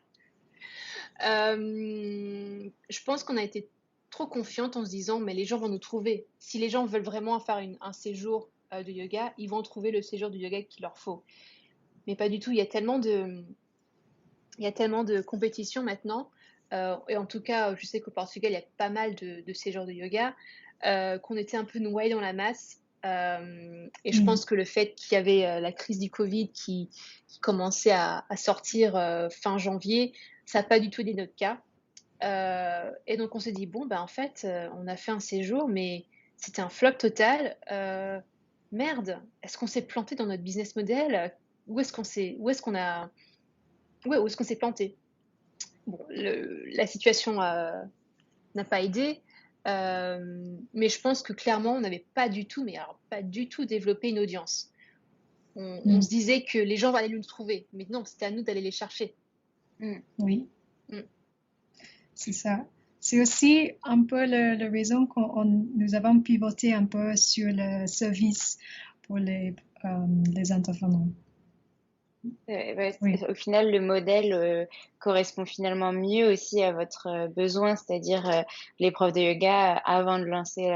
Je pense qu'on a été trop confiante en se disant, mais les gens vont nous trouver. Si les gens veulent vraiment faire un séjour de yoga, ils vont trouver le séjour de yoga qu'il leur faut. Mais pas du tout, il y a tellement de compétition maintenant. et en tout cas, je sais qu'au Portugal, il y a pas mal de ces genres de yoga, qu'on était un peu noyés dans la masse. Et je Mm. pense que le fait qu'il y avait la crise du Covid qui commençait à sortir fin janvier, ça n'a pas du tout été notre cas. Et donc on s'est dit, bon, ben en fait, on a fait un séjour, mais c'était un flop total. Merde, est-ce qu'on s'est planté dans notre business model? Où est-ce qu'on s'est planté? Bon, la situation n'a pas aidé, mais je pense que clairement, on n'avait pas du tout, mais alors pas du tout développé une audience. On Mm. se disait que les gens allaient nous trouver, mais non, c'était à nous d'aller les chercher. Oui, Mm. c'est ça. C'est aussi un peu la raison nous avons pivoté un peu sur le service pour les intervenants. Ouais, Oui, au final, le modèle correspond finalement mieux aussi à votre besoin, c'est-à-dire les profs de yoga, avant de lancer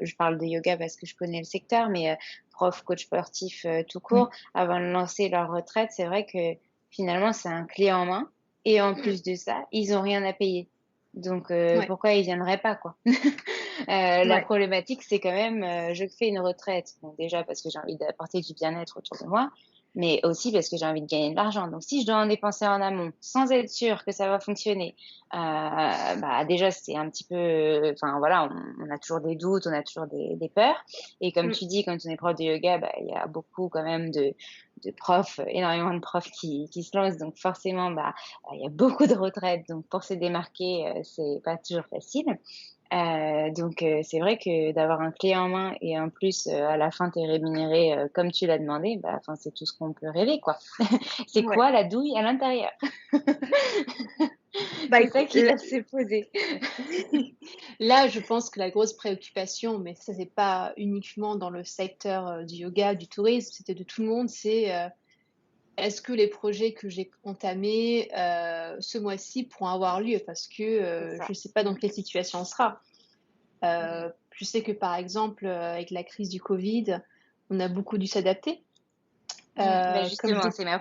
je parle de yoga parce que je connais le secteur, mais profs, coach sportif tout court, oui, avant de lancer leur retraite, c'est vrai que finalement, c'est un clé en main. Et en Mm. plus de ça, ils ont rien à payer. Donc, Ouais, pourquoi ils viendraient pas, quoi? La ouais. problématique, c'est quand même, je fais une retraite. Bon, déjà parce que j'ai envie d'apporter du bien-être autour de moi, mais aussi parce que j'ai envie de gagner de l'argent. Donc, si je dois en dépenser en amont sans être sûr que ça va fonctionner, bah, déjà, c'est un petit peu, enfin, voilà, on a toujours des doutes, on a toujours des peurs. Et comme Mm. tu dis, quand on est prof de yoga, bah, il y a beaucoup quand même de profs, énormément de profs qui se lancent. Donc, forcément, bah, il y a beaucoup de retraites. Donc, pour se démarquer, c'est pas toujours facile. Donc c'est vrai que d'avoir un clé en main et en plus, à la fin, tu es rémunéré, comme tu l'as demandé, bah, enfin, c'est tout ce qu'on peut rêver, quoi. C'est Ouais. quoi la douille à l'intérieur? Bah C'est ça écoute, qui va se poser. là, je pense que la grosse préoccupation, mais ça, c'est pas uniquement dans le secteur du yoga, du tourisme, c'était de tout le monde, c'est est-ce que les projets que j'ai entamés ce mois-ci pourront avoir lieu? Parce que C'est je ça. ne sais pas dans Mmh. quelle situation on sera. Je sais que par exemple, avec la crise du Covid, on a beaucoup dû s'adapter. Bah, Comme je justement, dis, c'est ma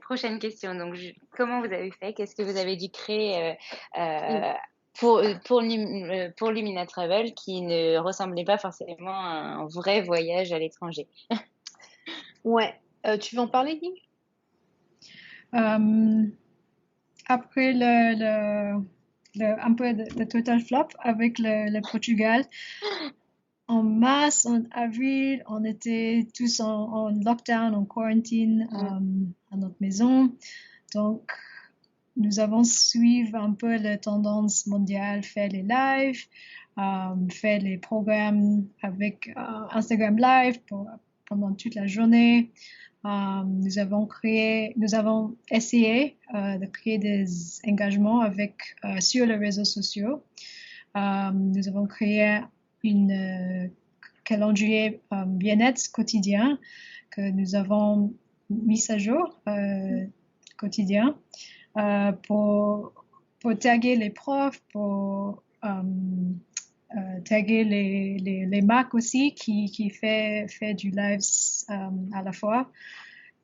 prochaine question. Donc comment vous avez fait? Qu'est-ce que vous avez dû créer, mm, pour Lumina Travel qui ne ressemblait pas forcément à un vrai voyage à l'étranger? ouais, tu veux en parler, Guy? Euh, après un peu de total flop avec le Portugal, en mars, en avril, on était tous en lockdown, en quarantine Mmh. à notre maison. Donc, nous avons suivi un peu les tendances mondiales, fait les lives, fait les programmes avec Instagram Live pendant toute la journée. Nous avons essayé de créer des engagements sur les réseaux sociaux. Nous avons créé une calendrier bien-être quotidien que nous avons mis à jour quotidien pour taguer les profs, pour taguer les marques aussi qui fait du live à la fois.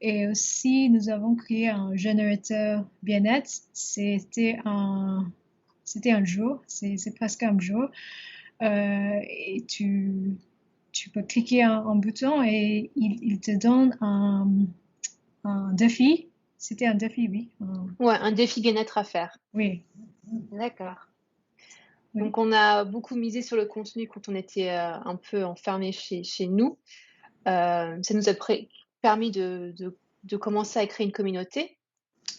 Et aussi, nous avons créé un générateur bien-être. C'était un jour, c'est presque un jour. Et tu peux cliquer un bouton et il te donne un défi. C'était un défi, oui. Ouais, un défi bien-être à faire. Oui, D'accord. oui. Donc, on a beaucoup misé sur le contenu quand on était un peu enfermés chez nous. Ça nous a permis de commencer à créer une communauté.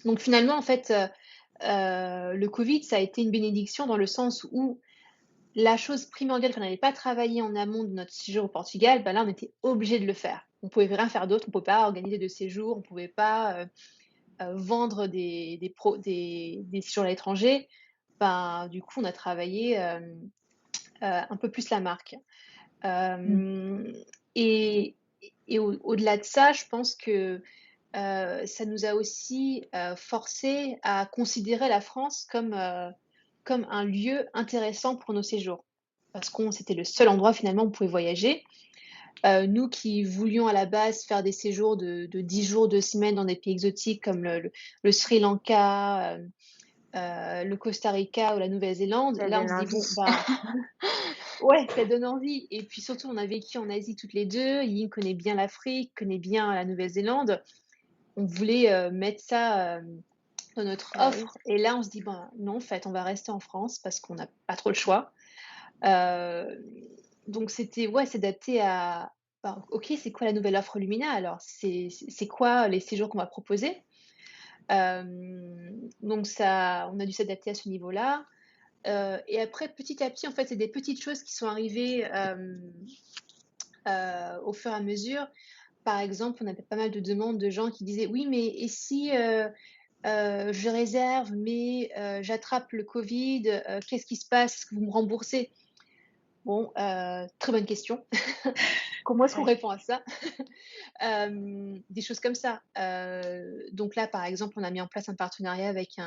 Donc, finalement, en fait, le Covid, ça a été une bénédiction dans le sens où la chose primordiale, qu'on n'avait pas travaillé en amont de notre séjour au Portugal, ben là, on était obligé de le faire. On pouvait rien faire d'autre, on ne pouvait pas organiser de séjour, on ne pouvait pas vendre des séjours à l'étranger. Ben, du coup, on a travaillé un peu plus la marque. Mm. Euh, et au-delà de ça, je pense que ça nous a aussi forcé à considérer la France comme un lieu intéressant pour nos séjours. Parce que c'était le seul endroit finalement où on pouvait voyager. Nous qui voulions à la base faire des séjours de 10 jours, 2 semaines dans des pays exotiques comme le Sri Lanka, le Costa Rica ou la Nouvelle-Zélande, Ça là on donne se dit bon envie. bah ouais, ça donne envie. Et puis surtout on a vécu en Asie toutes les deux. Yin connaît bien l'Afrique, connaît bien la Nouvelle-Zélande. On voulait mettre ça dans notre Bah oui. offre. Et là on se dit ben non en fait on va rester en France parce qu'on n'a pas trop le choix. Euh, donc c'était ouais s'adapter à ben, ok c'est quoi la nouvelle offre Lumina alors c'est quoi les séjours qu'on va proposer. Donc ça on a dû s'adapter à ce niveau-là. Et après, petit à petit, en fait, c'est des petites choses qui sont arrivées au fur et à mesure. Par exemple, on avait pas mal de demandes de gens qui disaient oui, mais et si je réserve, mais j'attrape le Covid, qu'est-ce qui se passe? Est-ce que vous me remboursez? Bon, très bonne question. Comment est-ce qu'on Ouais. répond à ça? Des choses comme ça. Donc là, par exemple, on a mis en place un partenariat avec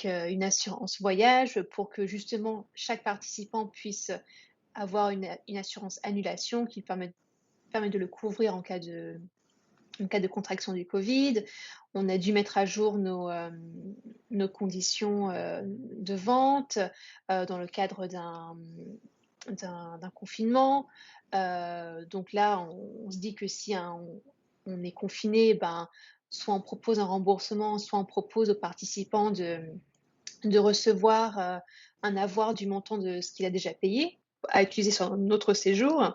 une assurance voyage pour que justement chaque participant puisse avoir une assurance annulation qui permet de le couvrir en cas de contraction du Covid. On a dû mettre à jour nos conditions de vente dans le cadre d'un confinement. Donc là, on se dit que si on est confiné, ben, soit on propose un remboursement, soit on propose aux participants de recevoir un avoir du montant de ce qu'il a déjà payé à utiliser sur un autre séjour.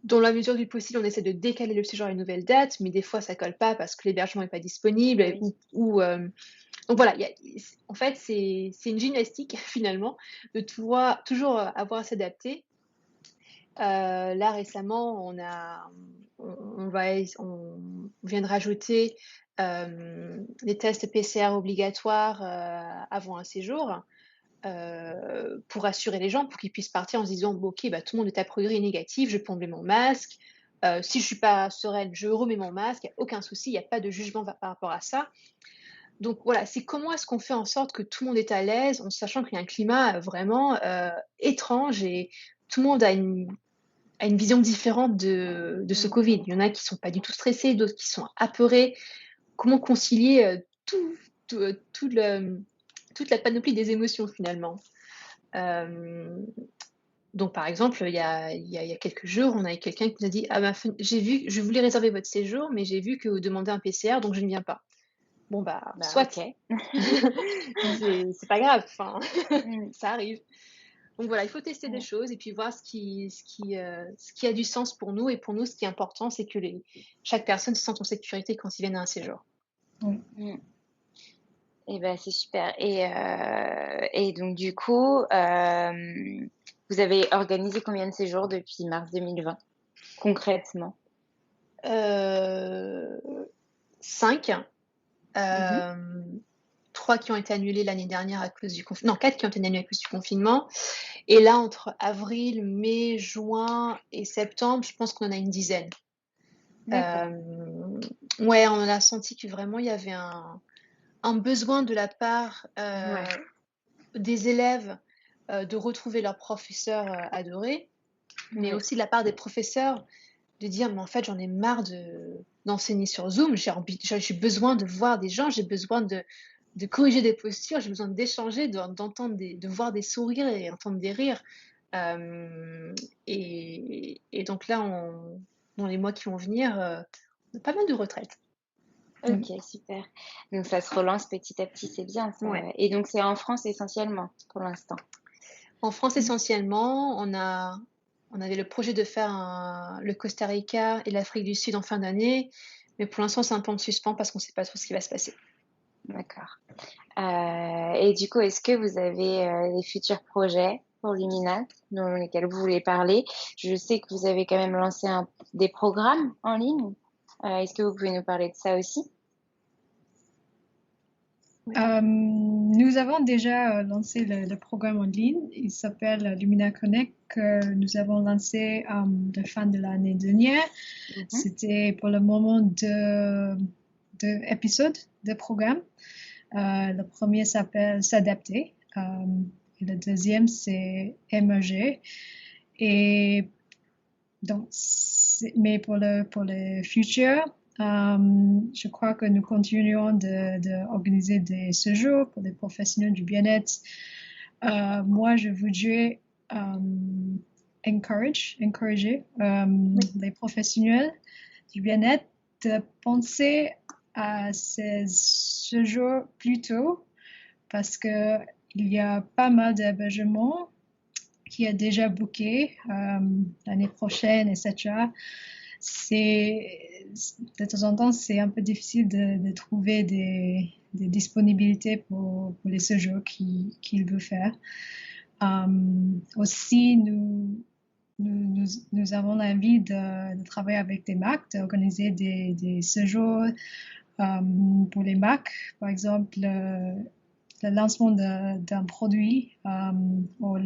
Dans la mesure du possible, on essaie de décaler le séjour à une nouvelle date, mais des fois ça colle pas parce que l'hébergement n'est pas disponible. Oui. Donc voilà, en fait c'est une gymnastique finalement de toujours avoir à s'adapter. Là récemment, on vient de rajouter des tests PCR obligatoires avant un séjour pour rassurer les gens, pour qu'ils puissent partir en se disant bon, ok, bah, tout le monde est a priori négatif, je peux enlever mon masque. Si je suis pas sereine, je remets mon masque, il n'y a aucun souci, il n'y a pas de jugement par rapport à ça. Donc voilà, c'est comment est-ce qu'on fait en sorte que tout le monde est à l'aise, en sachant qu'il y a un climat vraiment étrange et tout le monde a une vision différente de ce Covid. Il y en a qui sont pas du tout stressés, d'autres qui sont apeurés. Comment concilier toute la panoplie des émotions finalement. Donc par exemple, il y a quelques jours, on avait quelqu'un qui nous a dit ah ben, j'ai vu, je voulais réserver votre séjour, mais j'ai vu que vous demandez un PCR, donc je ne viens pas. Bon bah Bah soit, ok. c'est pas grave, enfin Mm. ça arrive. Donc voilà, il faut tester des Ouais. choses et puis voir ce qui a du sens pour nous. Et pour nous, ce qui est important, c'est que chaque personne se sente en sécurité quand ils viennent à un séjour. Oui. Mm. Et ben c'est super. Et donc du coup, vous avez organisé combien de séjours depuis mars 2020, concrètement? 5, Mhm. 3 qui ont été annulés l'année dernière à cause du confinement. Non, 4 qui ont été annulés à cause du confinement. Et là, entre avril, mai, juin et septembre, je pense qu'on en a une dizaine. D'accord. Ouais, on a senti que vraiment il y avait un besoin de la part Ouais. des élèves de retrouver leurs professeurs adorés, mais Oui. aussi de la part des professeurs de dire mais en fait j'en ai marre d'enseigner sur Zoom, j'ai besoin de voir des gens, j'ai besoin de corriger des postures, j'ai besoin d'échanger, d'entendre de voir des sourires et entendre des rires. Et donc là, dans les mois qui vont venir, on a pas mal de retraites. Ok, super. Donc ça se relance petit à petit, c'est bien ça. Ouais. Ouais. Et donc c'est en France essentiellement pour l'instant. En France essentiellement, on avait le projet de faire le Costa Rica et l'Afrique du Sud en fin d'année, mais pour l'instant c'est un peu en suspens parce qu'on ne sait pas trop ce qui va se passer. D'accord. Et du coup, est-ce que vous avez des futurs projets pour Luminate dans lesquels vous voulez parler? Je sais que vous avez quand même lancé des programmes en ligne. Est-ce que vous pouvez nous parler de ça aussi? Nous avons déjà lancé le programme en ligne. Il s'appelle Lumina Connect que nous avons lancé à la fin de l'année dernière. Mhm. C'était pour le moment deux épisodes de programme. Le premier s'appelle S'adapter. Et le deuxième, c'est Émerger. Et donc, mais pour le futur, Je crois que nous continuons d'organiser des séjours pour les professionnels du bien-être. Moi, je voudrais encourager les professionnels du bien-être de penser à ces séjours plus tôt parce que il y a pas mal d'hébergements qui est déjà booké l'année prochaine, etc. De temps en temps, c'est un peu difficile de trouver des disponibilités pour les séjours qu'il veut faire. Aussi, nous avons envie de travailler avec des marques, d'organiser des séjours pour les marques. Par exemple, le lancement d'un produit ou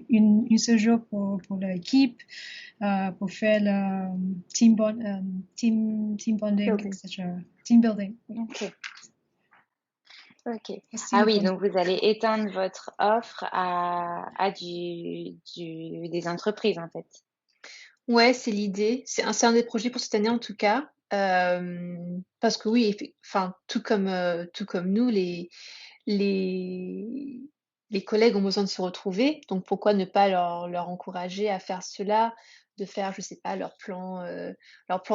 une séjour pour l'équipe, pour faire le team bonding, Building. etc. Team building. Oui. Ok. Aussi, Ah oui, donc vous allez étendre votre offre à des entreprises, en fait. Ouais, c'est l'idée. C'est un des projets pour cette année en tout cas. Parce que oui, enfin, tout comme nous, les, les collègues ont besoin de se retrouver. Donc pourquoi ne pas leur encourager à faire cela, de faire, je sais pas, leur plan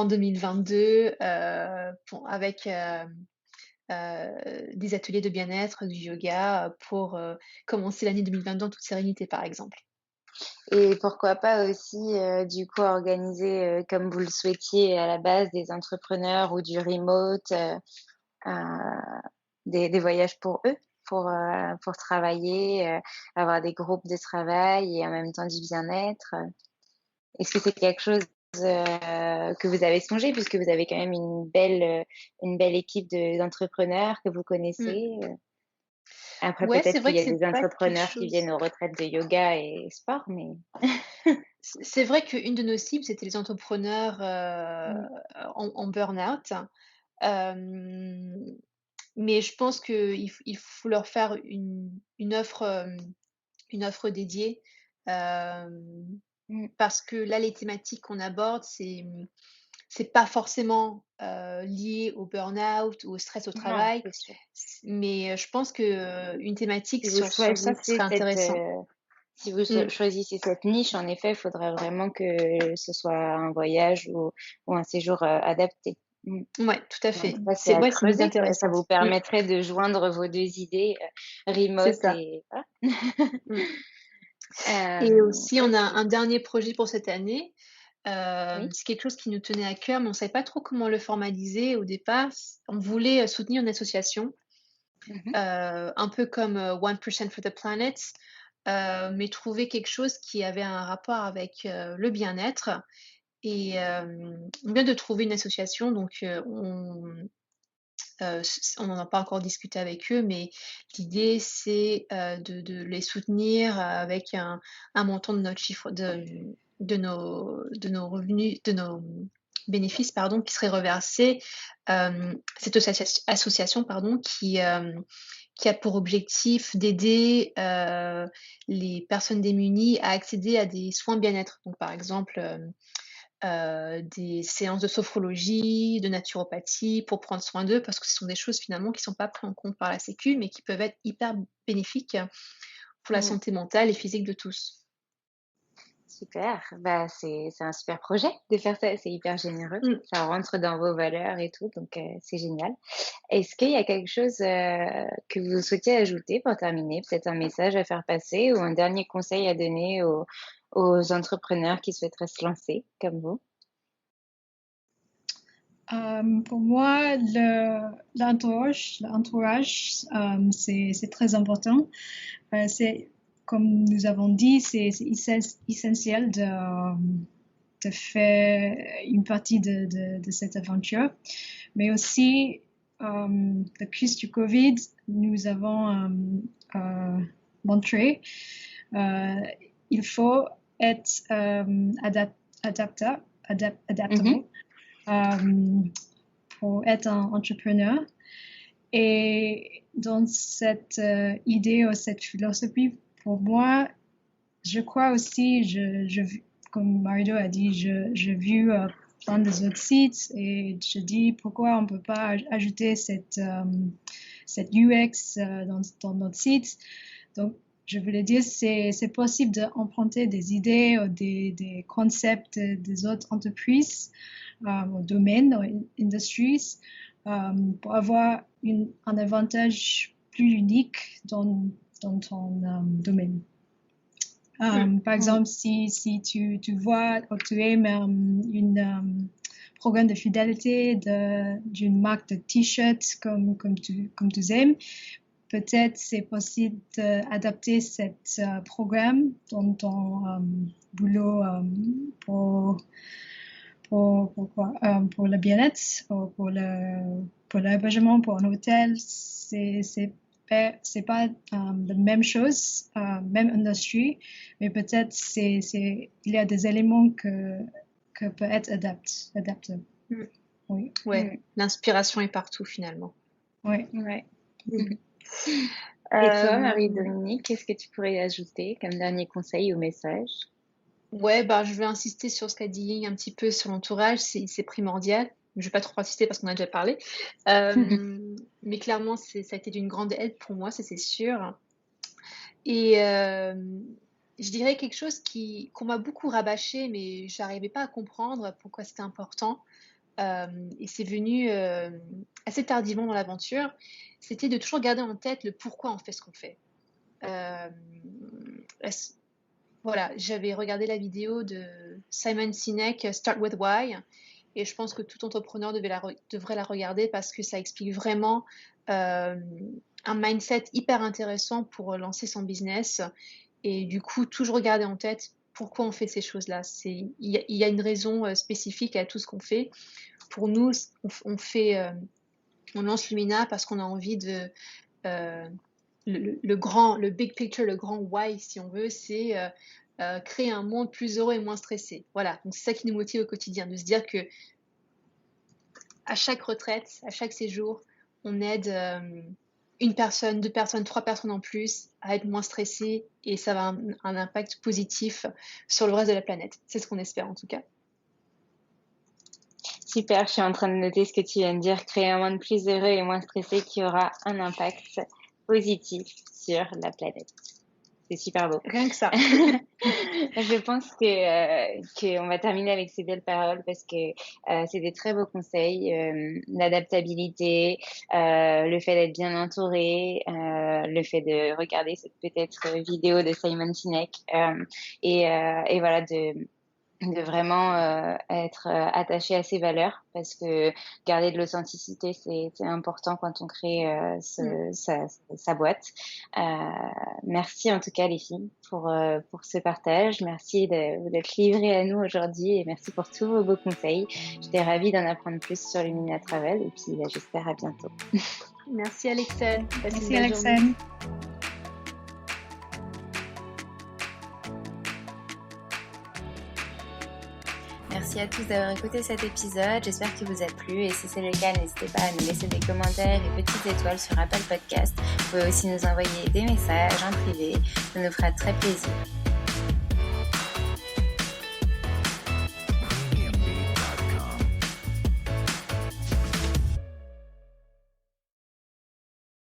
2022 avec des ateliers de bien-être, du yoga pour commencer l'année 2022 en toute sérénité, par exemple. Et pourquoi pas aussi, du coup, organiser, comme vous le souhaitiez à la base, des entrepreneurs ou du remote, des voyages pour eux, pour travailler, avoir des groupes de travail et en même temps du bien-être. Est-ce que c'est quelque chose que vous avez songé, puisque vous avez quand même une belle équipe d'entrepreneurs que vous Mm. connaissez? Après, Ouais, c'est peut-être qu'il vrai y que a c'est des pas quelque entrepreneurs qui chose. viennent aux retraites de yoga et sport, mais C'est vrai qu'une de nos cibles, c'était les entrepreneurs mmh, en burn-out. Euh, mais je pense il faut leur faire une offre dédiée. euh, mmh, Parce que là, les thématiques qu'on aborde, c'est pas forcément lié au burn-out ou au stress au non, travail, c'est sûr. mais je pense que une thématique Si vous sur ça, ce serait choisissez intéressant. si vous Mm. choisissez cette niche, en effet, il faudrait vraiment que ce soit un voyage ou un séjour, adapté. Mmh. Ouais, tout à En fait. tout cas, c'est à C'est une idée creuser, quoi. Ça intéressante. vous Mm. permettrait de joindre vos 2 idées, C'est remote ça. et voilà. Mm. Et aussi, on a OK. un dernier projet pour cette année. Oui. C'est quelque chose qui nous tenait à cœur, mais on ne savait pas trop comment le formaliser au départ. On voulait soutenir une association, Mmh. un peu comme 1% for the Planet, mais trouver quelque chose qui avait un rapport avec le bien-être. Et on vient de trouver une association, donc on n'en a pas encore discuté avec eux, mais l'idée, c'est de les soutenir avec un montant de notre chiffre, de nos revenus, de nos bénéfices, pardon, qui serait reversé. Cette association, pardon, qui a pour objectif d'aider les personnes démunies à accéder à des soins bien-être. Donc, par exemple, des séances de sophrologie, de naturopathie pour prendre soin d'eux, parce que ce sont des choses finalement qui ne sont pas prises en compte par la Sécu, mais qui peuvent être hyper bénéfiques pour la Mmh. santé mentale et physique de tous. Super, bah, c'est un super projet de faire ça, c'est hyper généreux. Mm. Ça rentre dans vos valeurs et tout, donc c'est génial. Est-ce qu'il y a quelque chose, que vous souhaitiez ajouter pour terminer? Peut-être un message à faire passer ou un dernier conseil à donner aux entrepreneurs qui souhaiteraient se lancer comme vous? Pour moi, l'entourage, c'est très important. C'est, comme nous avons dit, c'est essentiel de faire une partie de cette aventure. Mais aussi, la crise du Covid, nous avons montré euh, il faut être Mmh. adaptable pour être un entrepreneur. Et dans cette idée ou cette philosophie, pour moi, je crois aussi, comme Mario a dit, j'ai vu plein des autres sites et je dis pourquoi on peut pas ajouter cette UX dans notre site. Donc, je voulais dire, c'est possible d'emprunter des idées ou des concepts des autres entreprises, ou domaines, ou industries, pour avoir un avantage plus unique dans ton domaine. Par exemple, si tu vois ou tu aimes une programme de fidélité d'une marque de t-shirt comme tu aimes, peut-être c'est possible d'adapter cet programme dans ton boulot pour le bien-être, pour l'hébergement, pour un hôtel. C'est pas la même chose, même industrie, mais peut-être il y a des éléments que peut être adaptable. Oui. Ouais. L'inspiration est partout finalement. Oui. Ouais. Et toi, Marie-Dominique, qu'est-ce que tu pourrais ajouter comme dernier conseil ou message? Ouais, je vais insister sur ce qu'a dit Ying un petit peu sur l'entourage, c'est primordial. Je ne vais pas trop insister parce qu'on a déjà parlé. Mais clairement, ça a été d'une grande aide pour moi, ça c'est sûr. Et je dirais quelque chose qu'on m'a beaucoup rabâché, mais je n'arrivais pas à comprendre pourquoi c'était important. Et c'est venu assez tardivement dans l'aventure. C'était de toujours garder en tête le pourquoi on fait ce qu'on fait. Voilà, j'avais regardé la vidéo de Simon Sinek, Start with Why, et je pense que tout entrepreneur devrait la regarder parce que ça explique vraiment un mindset hyper intéressant pour lancer son business. Et du coup, toujours garder en tête pourquoi on fait ces choses-là. Il y a une raison spécifique à tout ce qu'on fait. Pour nous, on lance Lumina parce qu'on a envie de... le big picture, le grand why, si on veut, c'est créer un monde plus heureux et moins stressé. Voilà, donc c'est ça qui nous motive au quotidien, de se dire que à chaque retraite, à chaque séjour, on aide une personne, 2 personnes, 3 personnes en plus à être moins stressées et ça va avoir un impact positif sur le reste de la planète. C'est ce qu'on espère en tout cas. Super, je suis en train de noter ce que tu viens de dire, créer un monde plus heureux et moins stressé qui aura un impact positif sur la planète. C'est super beau. Rien que ça. Je pense qu'on va terminer avec ces belles paroles parce que c'est des très beaux conseils. L'adaptabilité, le fait d'être bien entouré, le fait de regarder cette peut-être vidéo de Simon Sinek et voilà de vraiment être attaché à ses valeurs parce que garder de l'authenticité c'est important quand on crée sa boîte. Merci en tout cas les filles pour ce partage, merci d'être livrées à nous aujourd'hui et merci pour tous vos beaux conseils. J'étais ravie d'en apprendre plus sur Lumina Travel et puis j'espère à bientôt. Merci Alexandre. Merci Alexandre. Merci à tous d'avoir écouté cet épisode, j'espère qu'il vous a plu et si c'est le cas, n'hésitez pas à nous laisser des commentaires et petites étoiles sur Apple Podcast. Vous pouvez aussi nous envoyer des messages en privé, ça nous fera très plaisir.